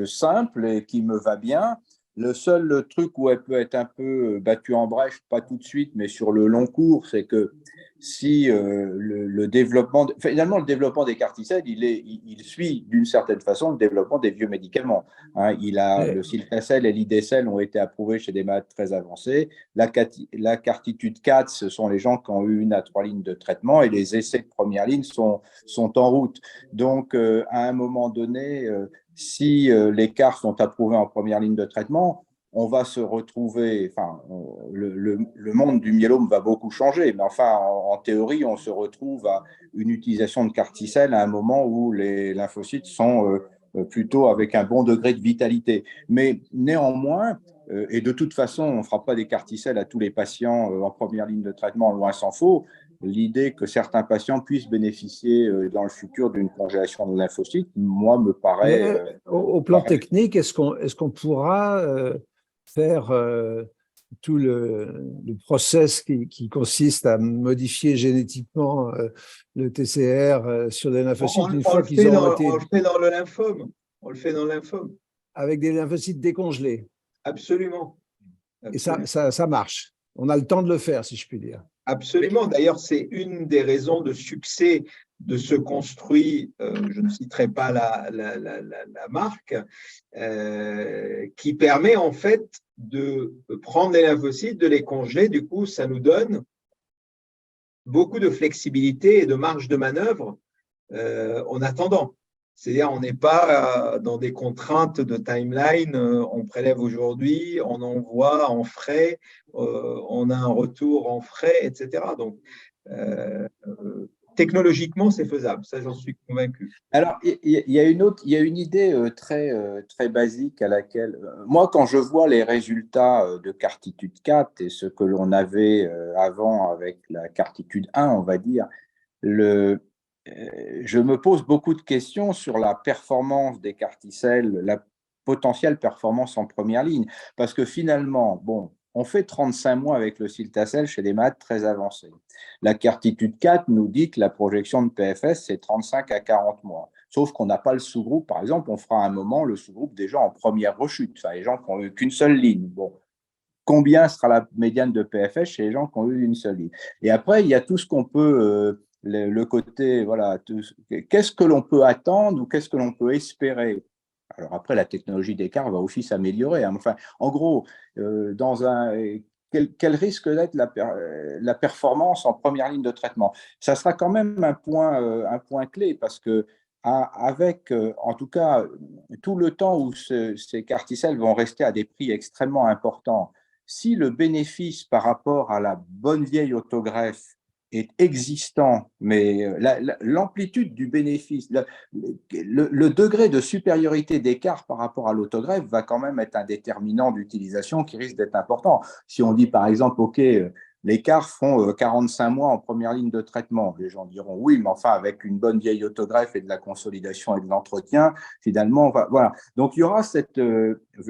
simple et qui me va bien. Le seul truc où elle peut être un peu battue en brèche, pas tout de suite, mais sur le long cours, c'est que si le développement, finalement, le développement des CAR-T-cells, il suit d'une certaine façon le développement des vieux médicaments. Hein, le Cilta-cel et l'Idécel ont été approuvés chez des malades très avancés. La Cartitude 4, ce sont les gens qui ont eu 1 à 3 lignes de traitement et les essais de première ligne sont en route. Donc, à un moment donné, si les CAR sont approuvés en première ligne de traitement, on va se retrouver, enfin, le monde du myélome va beaucoup changer, mais enfin, en théorie, on se retrouve à une utilisation de CAR-T-cell à un moment où les lymphocytes sont plutôt avec un bon degré de vitalité. Mais néanmoins, et de toute façon, on ne fera pas des CAR-T-cell à tous les patients en première ligne de traitement, loin s'en faut. L'idée que certains patients puissent bénéficier dans le futur d'une congélation de lymphocytes, moi, me paraît… Au plan technique, est-ce qu'on pourra faire tout le process qui consiste à modifier génétiquement le TCR sur des lymphocytes une fois qu'ils ont été… On le fait dans le lymphome. On le fait dans le lymphome. Avec des lymphocytes décongelés. Absolument. Et ça marche. On a le temps de le faire, si je puis dire. Absolument. D'ailleurs, c'est une des raisons de succès de ce construit, je ne citerai pas la marque, qui permet en fait de prendre les lymphocytes, de les congeler. Du coup, ça nous donne beaucoup de flexibilité et de marge de manœuvre en attendant. C'est-à-dire, on n'est pas dans des contraintes de timeline, on prélève aujourd'hui, on envoie en frais, on a un retour en frais, etc. Donc, technologiquement, c'est faisable, ça j'en suis convaincu. Alors, il y a une idée très basique à laquelle… moi, quand je vois les résultats de Cartitude 4 et ce que l'on avait avant avec la Cartitude 1, on va dire, je me pose beaucoup de questions sur la performance des CAR-T-cells, la potentielle performance en première ligne. Parce que finalement, bon, on fait 35 mois avec le Cilta-cel chez des malades très avancés. La Cartitude 4 nous dit que la projection de PFS, c'est 35 à 40 mois. Sauf qu'on n'a pas le sous-groupe. Par exemple, on fera à un moment le sous-groupe des gens en première rechute, enfin, les gens qui n'ont eu qu'une seule ligne. Bon, combien sera la médiane de PFS chez les gens qui ont eu une seule ligne? Et après, il y a tout ce qu'on peut… le côté, voilà, qu'est-ce que l'on peut attendre ou qu'est-ce que l'on peut espérer? Alors après, la technologie des CAR va aussi s'améliorer. Hein. Enfin, en gros, quel risque d'être la performance en première ligne de traitement? Ça sera quand même un point clé parce que avec, en tout cas, tout le temps où ces CAR-T-cells vont rester à des prix extrêmement importants, si le bénéfice par rapport à la bonne vieille autogreffe est existant, mais l'amplitude du bénéfice, le degré de supériorité d'écart par rapport à l'autogreffe va quand même être un déterminant d'utilisation qui risque d'être important. Si on dit par exemple, OK, les CAR font 45 mois en première ligne de traitement. Les gens diront oui, mais enfin, avec une bonne vieille autogreffe et de la consolidation et de l'entretien, finalement, voilà. Donc, il y aura cette…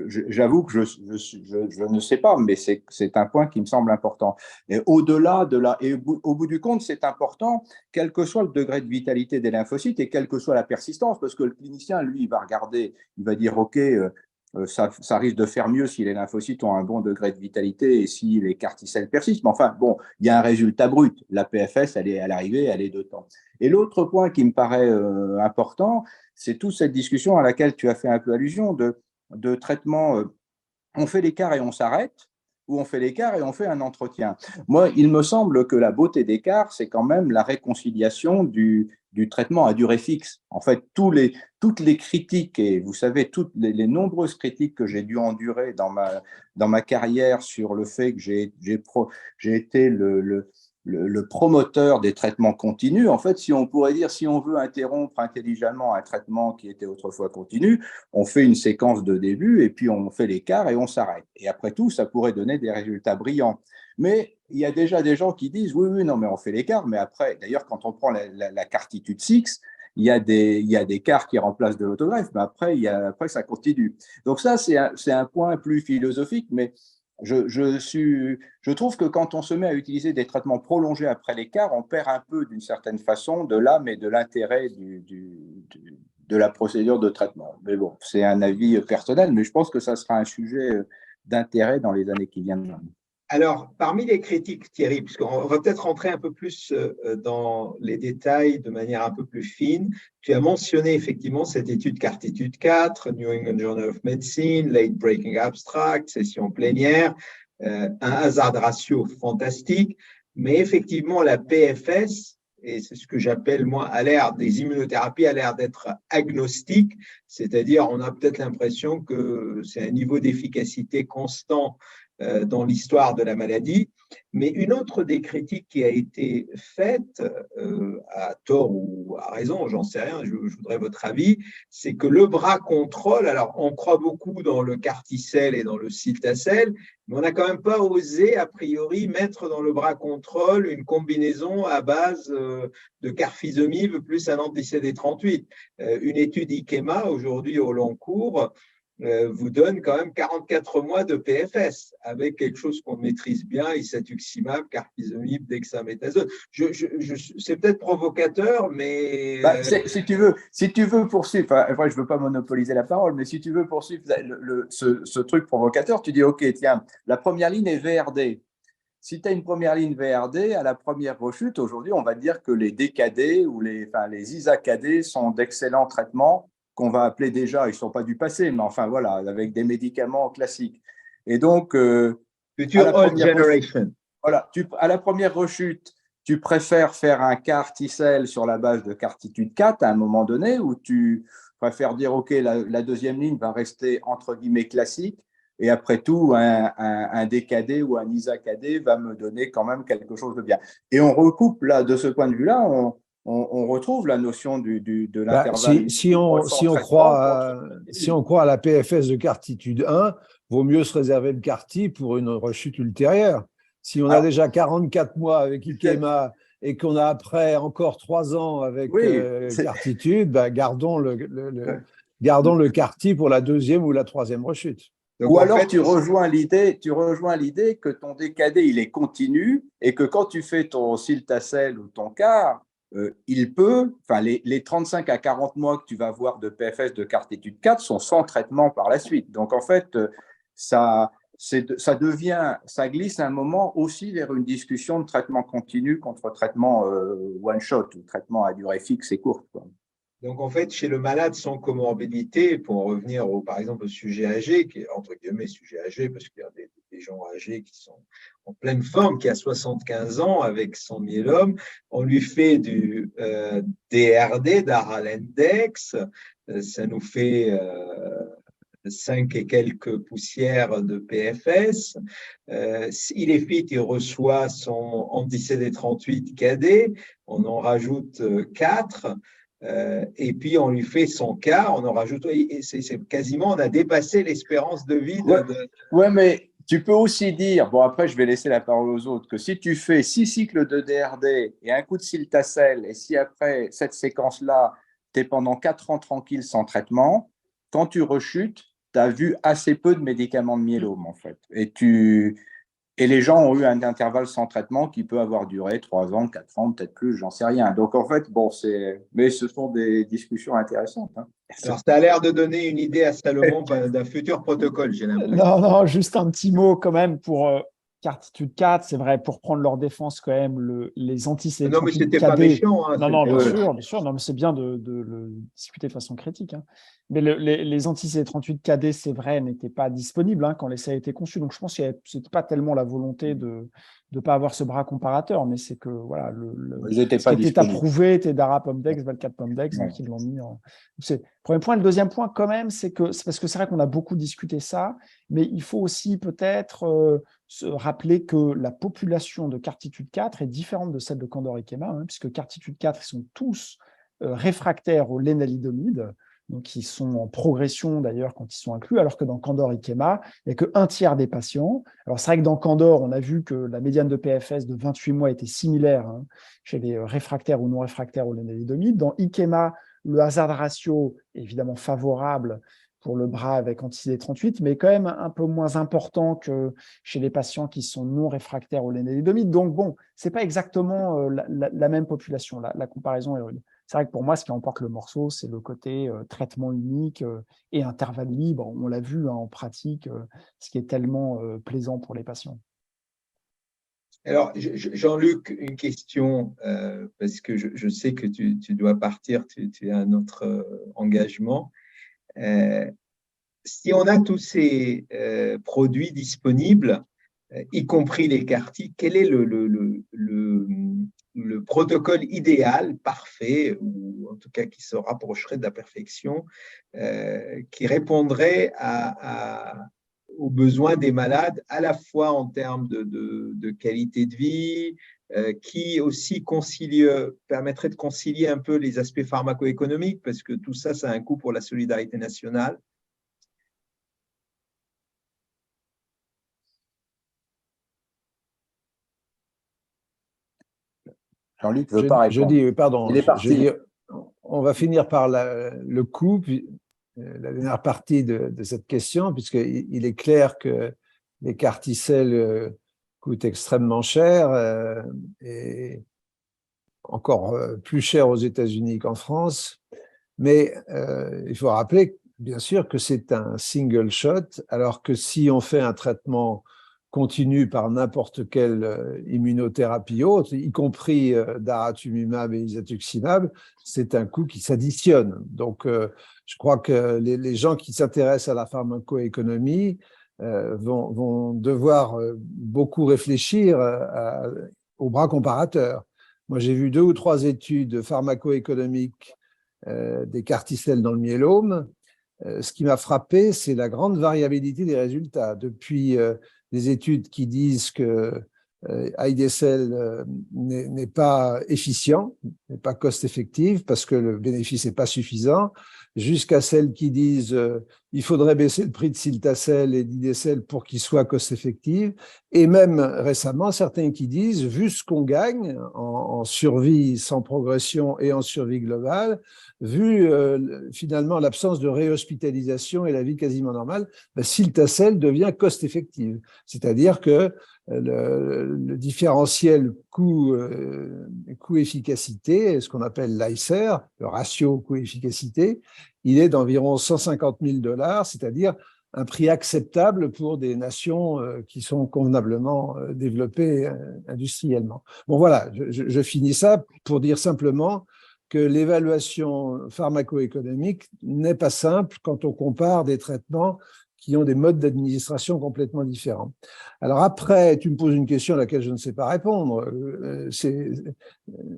j'avoue que je ne sais pas, mais c'est un point qui me semble important. Et au-delà de la… Et au bout du compte, c'est important, quel que soit le degré de vitalité des lymphocytes et quelle que soit la persistance, parce que le clinicien, lui, il va regarder, il va dire, OK, ça risque de faire mieux si les lymphocytes ont un bon degré de vitalité et si les CAR-T-cells persistent. Mais enfin, bon, il y a un résultat brut. La PFS, elle est à l'arrivée, elle est de temps. Et l'autre point qui me paraît important, c'est toute cette discussion à laquelle tu as fait un peu allusion de traitement. On fait l'écart et on s'arrête, ou on fait l'écart et on fait un entretien. Moi, il me semble que la beauté d'écart, c'est quand même la réconciliation du traitement à durée fixe. En fait, toutes les critiques, et vous savez, toutes les nombreuses critiques que j'ai dû endurer dans ma carrière sur le fait que j'ai été le promoteur des traitements continus. En fait, si on pourrait dire, si on veut interrompre intelligemment un traitement qui était autrefois continu, on fait une séquence de début et puis on fait l'écart et on s'arrête. Et après tout, ça pourrait donner des résultats brillants. Mais il y a déjà des gens qui disent, oui, non, mais on fait l'écart. Mais après, d'ailleurs, quand on prend la Cartitude 6, il y a des quarts qui remplacent de l'autogreffe, mais après, ça continue. Donc ça, c'est un point plus philosophique, mais je trouve que quand on se met à utiliser des traitements prolongés après l'écart, on perd un peu, d'une certaine façon, de l'âme et de l'intérêt de la procédure de traitement. Mais bon, c'est un avis personnel, mais je pense que ça sera un sujet d'intérêt dans les années qui viennent. Alors, parmi les critiques, Thierry, puisqu'on va peut-être rentrer un peu plus dans les détails de manière un peu plus fine, tu as mentionné effectivement cette étude Cartitude 4, New England Journal of Medicine, Late Breaking Abstract, session plénière, un hazard ratio fantastique, mais effectivement la PFS, et c'est ce que j'appelle moi à l'ère des immunothérapies, a l'air d'être agnostique, c'est-à-dire on a peut-être l'impression que c'est un niveau d'efficacité constant dans l'histoire de la maladie. Mais une autre des critiques qui a été faite, à tort ou à raison, j'en sais rien, je voudrais votre avis, c'est que le bras contrôle, alors on croit beaucoup dans le Carticel et dans le Ciltacel, mais on n'a quand même pas osé, a priori, mettre dans le bras contrôle une combinaison à base de carfilzomib plus un anti-CD38. Une étude IKEMA, aujourd'hui au long cours, vous donne quand même 44 mois de PFS avec quelque chose qu'on maîtrise bien, isatuximab, carfilzomib, dexaméthasone. C'est peut-être provocateur, mais… Si tu veux poursuivre, enfin, je ne veux pas monopoliser la parole, mais si tu veux poursuivre ce truc provocateur, tu dis, OK, tiens, la première ligne est VRD. Si tu as une première ligne VRD, à la première rechute, aujourd'hui, on va dire que les DKD ou les ISAKD sont d'excellents traitements qu'on va appeler déjà, ils ne sont pas du passé, mais enfin voilà, avec des médicaments classiques. Et donc, Future Old Generation. Voilà, à la première rechute, tu préfères faire un Carticel sur la base de Cartitude 4 à un moment donné, ou tu préfères dire, OK, la deuxième ligne va rester entre guillemets classique, et après tout, un DKD ou un ISAKD va me donner quand même quelque chose de bien. Et on recoupe là, de ce point de vue-là, on retrouve la notion de l'intervalle. Si on croit à la PFS de Cartitude 1, vaut mieux se réserver le Carti pour une rechute ultérieure. Si on a déjà 44 mois avec IKEMA et qu'on a après encore 3 ans avec Cartitude, gardons le Carti pour la deuxième ou la troisième rechute. Donc, ou alors tu rejoins l'idée que ton DKD il est continu et que quand tu fais ton Ciltacel ou ton CAR, les 35 à 40 mois que tu vas voir de PFS de Cartitude 4 sont sans traitement par la suite. Donc en fait, ça glisse à un moment aussi vers une discussion de traitement continu contre traitement one shot ou traitement à durée fixe et courte, quoi. Donc, en fait, chez le malade sans comorbidité, pour en revenir par exemple au sujet âgé, qui est entre guillemets sujet âgé, parce qu'il y a des gens âgés qui sont en pleine forme, qui a 75 ans avec son myélome, on lui fait du DRD, Daral Index, ça nous fait 5 et quelques poussières de PFS. Il est fit, il reçoit son anti-CD38 KD, on en rajoute 4. Et puis on lui fait son cas, on en rajoute, c'est quasiment, on a dépassé l'espérance de vie. Ouais, mais tu peux aussi dire, bon après je vais laisser la parole aux autres, que si tu fais 6 cycles de DRD et un coup de Ciltacel, et si après cette séquence-là, tu es pendant 4 ans tranquille sans traitement, quand tu rechutes, tu as vu assez peu de médicaments de myélome en fait. Et les gens ont eu un intervalle sans traitement qui peut avoir duré 3 ans, 4 ans, peut-être plus, j'en sais rien. Donc, en fait, mais ce sont des discussions intéressantes. Hein. Alors, ça a l'air de donner une idée à Salomon d'un futur protocole, j'ai l'impression. Non, juste un petit mot quand même pour Cartitude 4. C'est vrai, pour prendre leur défense quand même, les anti-CD38 Non, mais c'était pas méchant. Hein, non, bien sûr. Non, mais c'est bien de le discuter de façon critique. Hein. Mais les anti-CD38 KD, c'est vrai, n'étaient pas disponibles quand l'essai a été conçu. Donc, je pense que ce n'était pas tellement la volonté de ne pas avoir ce bras comparateur, mais c'est que voilà, ce qui était approuvé était Dara-Pomdex, Valcat-Pomdex, donc ils l'ont mis en… C'est le premier point. Le deuxième point, quand même, c'est parce que c'est vrai qu'on a beaucoup discuté ça, mais il faut aussi peut-être se rappeler que la population de Cartitude 4 est différente de celle de Candor-Ikema, hein, puisque Cartitude 4, ils sont tous réfractaires au lénalidomide, donc ils sont en progression d'ailleurs quand ils sont inclus, alors que dans Candor-Ikema, il n'y a qu'un tiers des patients. Alors c'est vrai que dans Candor, on a vu que la médiane de PFS de 28 mois était similaire hein, chez les réfractaires ou non réfractaires au lénalidomide. Dans Ikema, le hazard ratio est évidemment favorable pour le bras avec anti-CD38, mais quand même un peu moins important que chez les patients qui sont non réfractaires au lénalidomide. Donc bon, ce n'est pas exactement la même population, la comparaison est rude. C'est vrai que pour moi, ce qui emporte le morceau, c'est le côté traitement unique et intervalle libre. On l'a vu hein, en pratique, ce qui est tellement plaisant pour les patients. Alors, Jean-Luc, une question, parce que je sais que tu dois partir, tu as un autre engagement. Si on a tous ces produits disponibles, y compris les CAR-T, quel est le protocole idéal, parfait, ou en tout cas qui se rapprocherait de la perfection, qui répondrait aux besoins des malades, à la fois en termes de qualité de vie, qui aussi permettrait de concilier un peu les aspects pharmaco-économiques, parce que tout ça, ça a un coût pour la solidarité nationale. Jean-Luc ne veut pas répondre. Pardon, il est parti. On va finir par le coût, la dernière partie de cette question, puisqu'il est clair que les CAR-T-cells coûtent extrêmement cher et encore plus cher aux États-Unis qu'en France. Mais il faut rappeler, bien sûr, que c'est un single shot, alors que si on fait un traitement continu par n'importe quelle immunothérapie autre, y compris daratumumab et isatuximab, c'est un coût qui s'additionne. Donc, je crois que les gens qui s'intéressent à la pharmacoéconomie vont devoir beaucoup réfléchir au bras comparateur. Moi, j'ai vu 2 ou 3 études pharmacoéconomiques des CAR-T-cells dans le myélome. Ce qui m'a frappé, c'est la grande variabilité des résultats. Depuis des études qui disent que ide-cel n'est pas efficient, n'est pas cost-effectif parce que le bénéfice n'est pas suffisant, jusqu'à celles qui disent il faudrait baisser le prix de cilta-cel et d'ide-cel pour qu'il soit cost-effectif, et même récemment, certains qui disent, vu ce qu'on gagne en survie sans progression et en survie globale, vu finalement l'absence de réhospitalisation et la vie quasiment normale, cilta-cel devient cost-effective. C'est-à-dire que le différentiel coût-efficacité, ce qu'on appelle l'ICER, le ratio coût-efficacité, il est d'environ $150 000, c'est-à-dire un prix acceptable pour des nations qui sont convenablement développées industriellement. Bon, voilà, je finis ça pour dire simplement que l'évaluation pharmacoéconomique n'est pas simple quand on compare des traitements qui ont des modes d'administration complètement différents. Alors après, tu me poses une question à laquelle je ne sais pas répondre.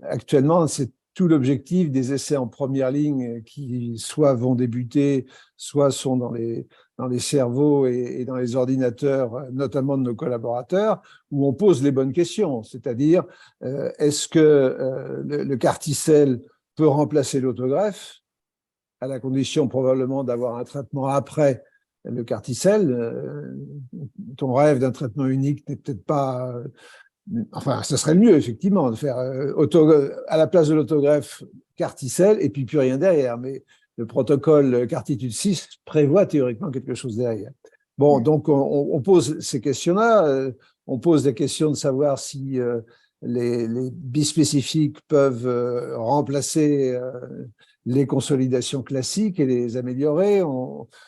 Actuellement, c'est tout l'objectif des essais en première ligne qui soit vont débuter, soit sont dans les cerveaux et dans les ordinateurs, notamment de nos collaborateurs, où on pose les bonnes questions. C'est-à-dire, est-ce que le CAR-T-cell peut remplacer l'autogreffe, à la condition probablement d'avoir un traitement après le CAR-T-cell. Ton rêve d'un traitement unique n'est peut-être pas... Enfin, ce serait le mieux, effectivement, de faire à la place de l'autogreffe CAR-T-cell et puis plus rien derrière. Mais le protocole CARTITUDE 6 prévoit théoriquement quelque chose derrière. Bon, donc on pose ces questions-là. On pose des questions de savoir si les bispécifiques peuvent remplacer les consolidations classiques et les améliorer.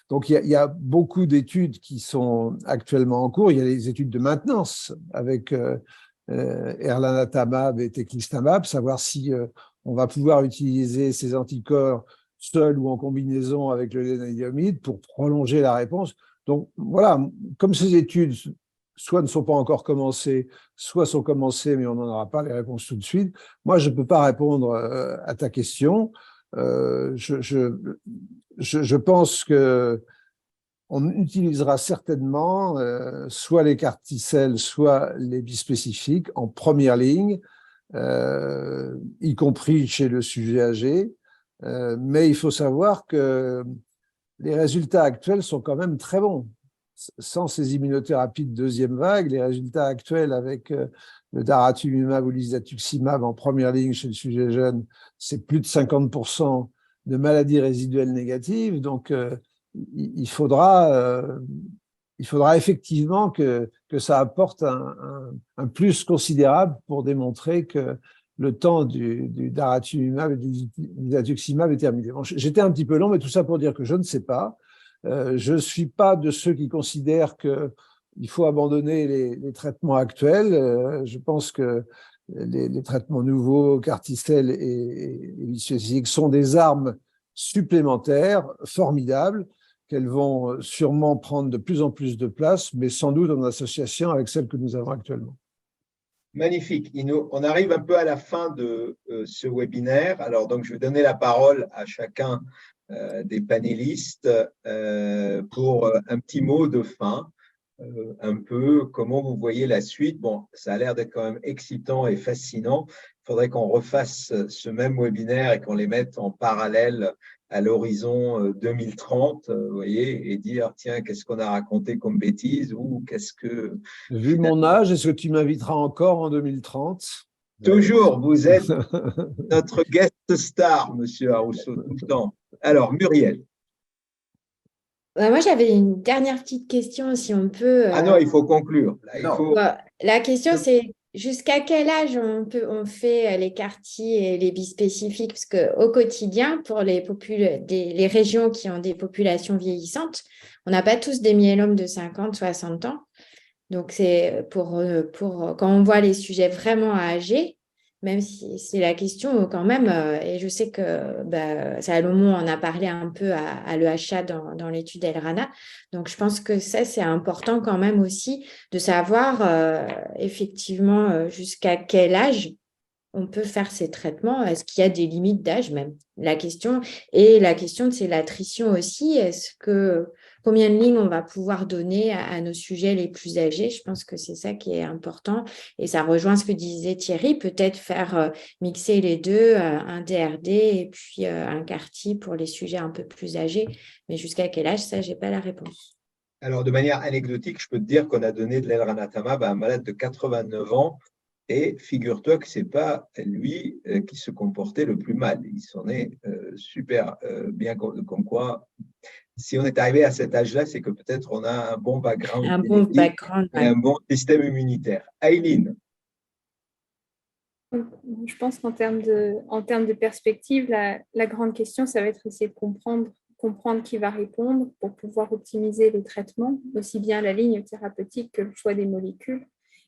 Donc, il y a beaucoup d'études qui sont actuellement en cours. Il y a les études de maintenance avec erlanatamab et teclistamab, savoir si on va pouvoir utiliser ces anticorps seuls ou en combinaison avec le lénaludomide pour prolonger la réponse. Donc, voilà, comme ces études soit ne sont pas encore commencées, soit sont commencées, mais on n'en aura pas les réponses tout de suite. Moi, je ne peux pas répondre à ta question. Je pense que on utilisera certainement soit les carticelles, soit les bispécifiques en première ligne, y compris chez le sujet âgé. Mais il faut savoir que les résultats actuels sont quand même très bons. Sans ces immunothérapies de deuxième vague, les résultats actuels avec le daratumumab ou l'isatuximab en première ligne chez le sujet jeune, c'est plus de 50% de maladies résiduelles négatives. Donc, il faudra effectivement que ça apporte un plus considérable pour démontrer que le temps du daratumumab et du l'isatuximab est terminé. Bon, j'étais un petit peu long, mais tout ça pour dire que je ne sais pas. Je ne suis pas de ceux qui considèrent qu'il faut abandonner les traitements actuels. Je pense que les traitements nouveaux, carticelles et bispécifiques, sont des armes supplémentaires formidables qu'elles vont sûrement prendre de plus en plus de place, mais sans doute en association avec celles que nous avons actuellement. Magnifique. On arrive un peu à la fin de ce webinaire. Alors, donc, je vais donner la parole à chacun des panélistes pour un petit mot de fin, un peu comment vous voyez la suite. Bon, ça a l'air d'être quand même excitant et fascinant. Il faudrait qu'on refasse ce même webinaire et qu'on les mette en parallèle à l'horizon 2030, vous voyez, et dire, tiens, qu'est-ce qu'on a raconté comme bêtises ou qu'est-ce que… Vu mon âge, est-ce que tu m'inviteras encore en 2030 ? Toujours, vous êtes notre guest star, Monsieur Arrousseau, tout le temps. Alors, Muriel. Moi, j'avais une dernière petite question, si on peut. Ah non, il faut conclure. Là, la question, c'est jusqu'à quel âge on fait les CAR-T et les bispécifiques? Parce qu'au quotidien, pour les régions qui ont des populations vieillissantes, on n'a pas tous des myélomes de 50, 60 ans. Donc, c'est pour quand on voit les sujets vraiment âgés, même si c'est la question quand même, et je sais que Salomon en a parlé un peu à l'EHA dans l'étude El-Rana. Donc, je pense que ça, c'est important quand même aussi de savoir effectivement jusqu'à quel âge on peut faire ces traitements. Est-ce qu'il y a des limites d'âge même? La question, c'est l'attrition aussi. Combien de lignes on va pouvoir donner à nos sujets les plus âgés? Je pense que c'est ça qui est important. Et ça rejoint ce que disait Thierry, peut-être faire mixer les deux, un DRD et puis un CAR-T pour les sujets un peu plus âgés. Mais jusqu'à quel âge, ça, je n'ai pas la réponse. Alors, de manière anecdotique, je peux te dire qu'on a donné de l'elranatamab à un malade de 89 ans. Et figure-toi que ce n'est pas lui qui se comportait le plus mal. Il s'en est super bien, comme quoi, si on est arrivé à cet âge-là, c'est que peut-être on a un bon background et un bon système immunitaire. Aileen. Je pense qu'en termes de perspective, la grande question, ça va être essayer de comprendre qui va répondre pour pouvoir optimiser les traitements, aussi bien la ligne thérapeutique que le choix des molécules.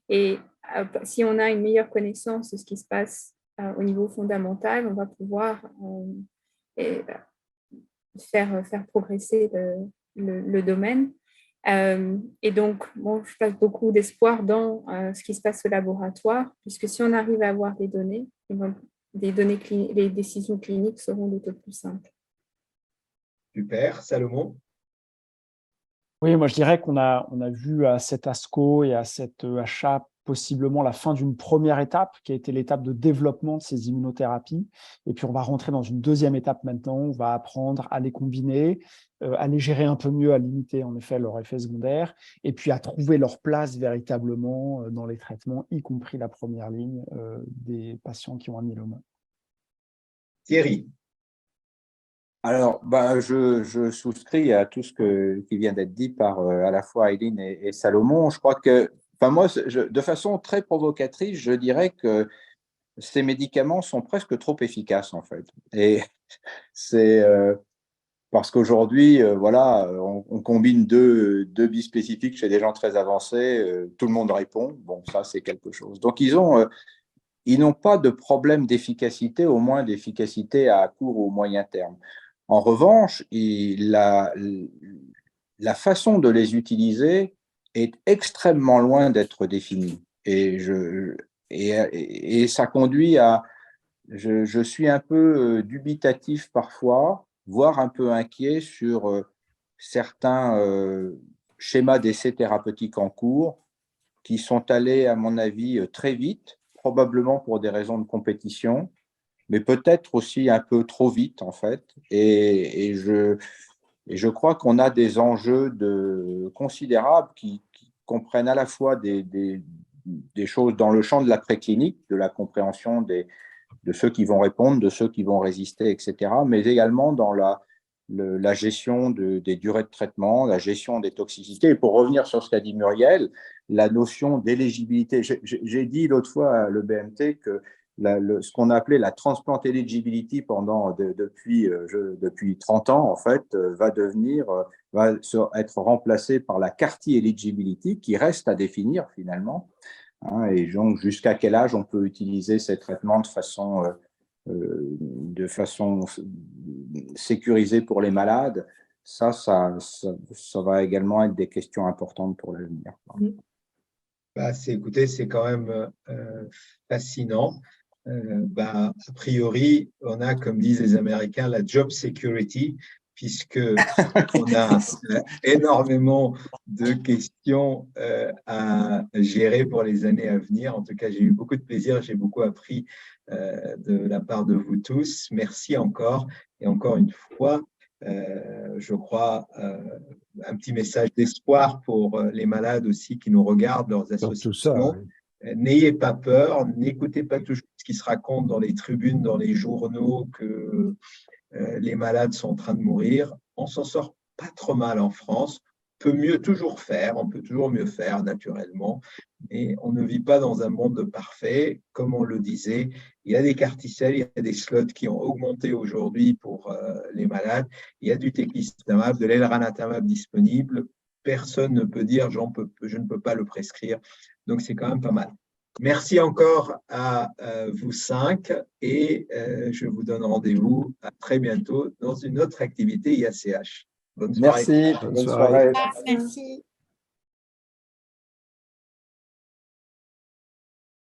Et si on a une meilleure connaissance de ce qui se passe au niveau fondamental, on va pouvoir faire progresser le domaine. Et donc, je place beaucoup d'espoir dans ce qui se passe au laboratoire, puisque si on arrive à avoir des données, les décisions cliniques seront d'autant plus simples. Super. Salomon? Oui, moi je dirais qu'on a vu à cet ASCO et à cette EHA possiblement la fin d'une première étape qui a été l'étape de développement de ces immunothérapies. Et puis on va rentrer dans une deuxième étape maintenant, on va apprendre à les combiner, à les gérer un peu mieux, à limiter en effet leurs effets secondaires, et puis à trouver leur place véritablement dans les traitements, y compris la première ligne des patients qui ont un myélome. Thierry? Alors, je souscris à tout ce qui vient d'être dit par à la fois Aileen et Salomon. Je crois que, moi, de façon très provocatrice, je dirais que ces médicaments sont presque trop efficaces, en fait. Et c'est parce qu'aujourd'hui, on combine deux bispécifiques chez des gens très avancés, tout le monde répond. Bon, ça, c'est quelque chose. Donc, ils n'ont pas de problème d'efficacité, au moins d'efficacité à court ou moyen terme. En revanche, la façon de les utiliser est extrêmement loin d'être définie. Et ça conduit à… Je suis un peu dubitatif parfois, voire un peu inquiet sur certains schémas d'essais thérapeutiques en cours qui sont allés, à mon avis, très vite, probablement pour des raisons de compétition, mais peut-être aussi un peu trop vite, en fait. Et je crois qu'on a des enjeux considérables qui comprennent à la fois des choses dans le champ de la préclinique, de la compréhension de ceux qui vont répondre, de ceux qui vont résister, etc., mais également dans la gestion des durées de traitement, la gestion des toxicités. Et pour revenir sur ce qu'a dit Muriel, la notion d'éligibilité. J'ai dit l'autre fois à l'EBMT que ce qu'on appelait la transplant eligibility depuis 30 ans, en fait, va être remplacée par la CAR-T eligibility, qui reste à définir finalement. Hein, et donc, jusqu'à quel âge on peut utiliser ces traitements de façon sécurisée pour les malades, ça va également être des questions importantes pour l'avenir. Écoutez, c'est quand même fascinant. A priori, on a, comme disent les Américains, la job security, puisqu'on a énormément de questions à gérer pour les années à venir. En tout cas, j'ai eu beaucoup de plaisir, j'ai beaucoup appris de la part de vous tous. Merci encore. Et encore une fois, je crois, un petit message d'espoir pour les malades aussi qui nous regardent, leurs associations. Tout ça, oui. N'ayez pas peur, n'écoutez pas toujours ce qui se raconte dans les tribunes, dans les journaux, que les malades sont en train de mourir. On s'en sort pas trop mal en France. On peut toujours mieux faire naturellement, mais on ne vit pas dans un monde parfait. Comme on le disait, il y a des carticelles, il y a des slots qui ont augmenté aujourd'hui pour les malades. Il y a du teclistamab, de l'elranatamab disponible. Personne ne peut dire je ne peux pas le prescrire. Donc, c'est quand même pas mal. Merci encore à vous 5 et je vous donne rendez-vous à très bientôt dans une autre activité IACH. Bonne soirée. Merci. Bonne soirée. Merci.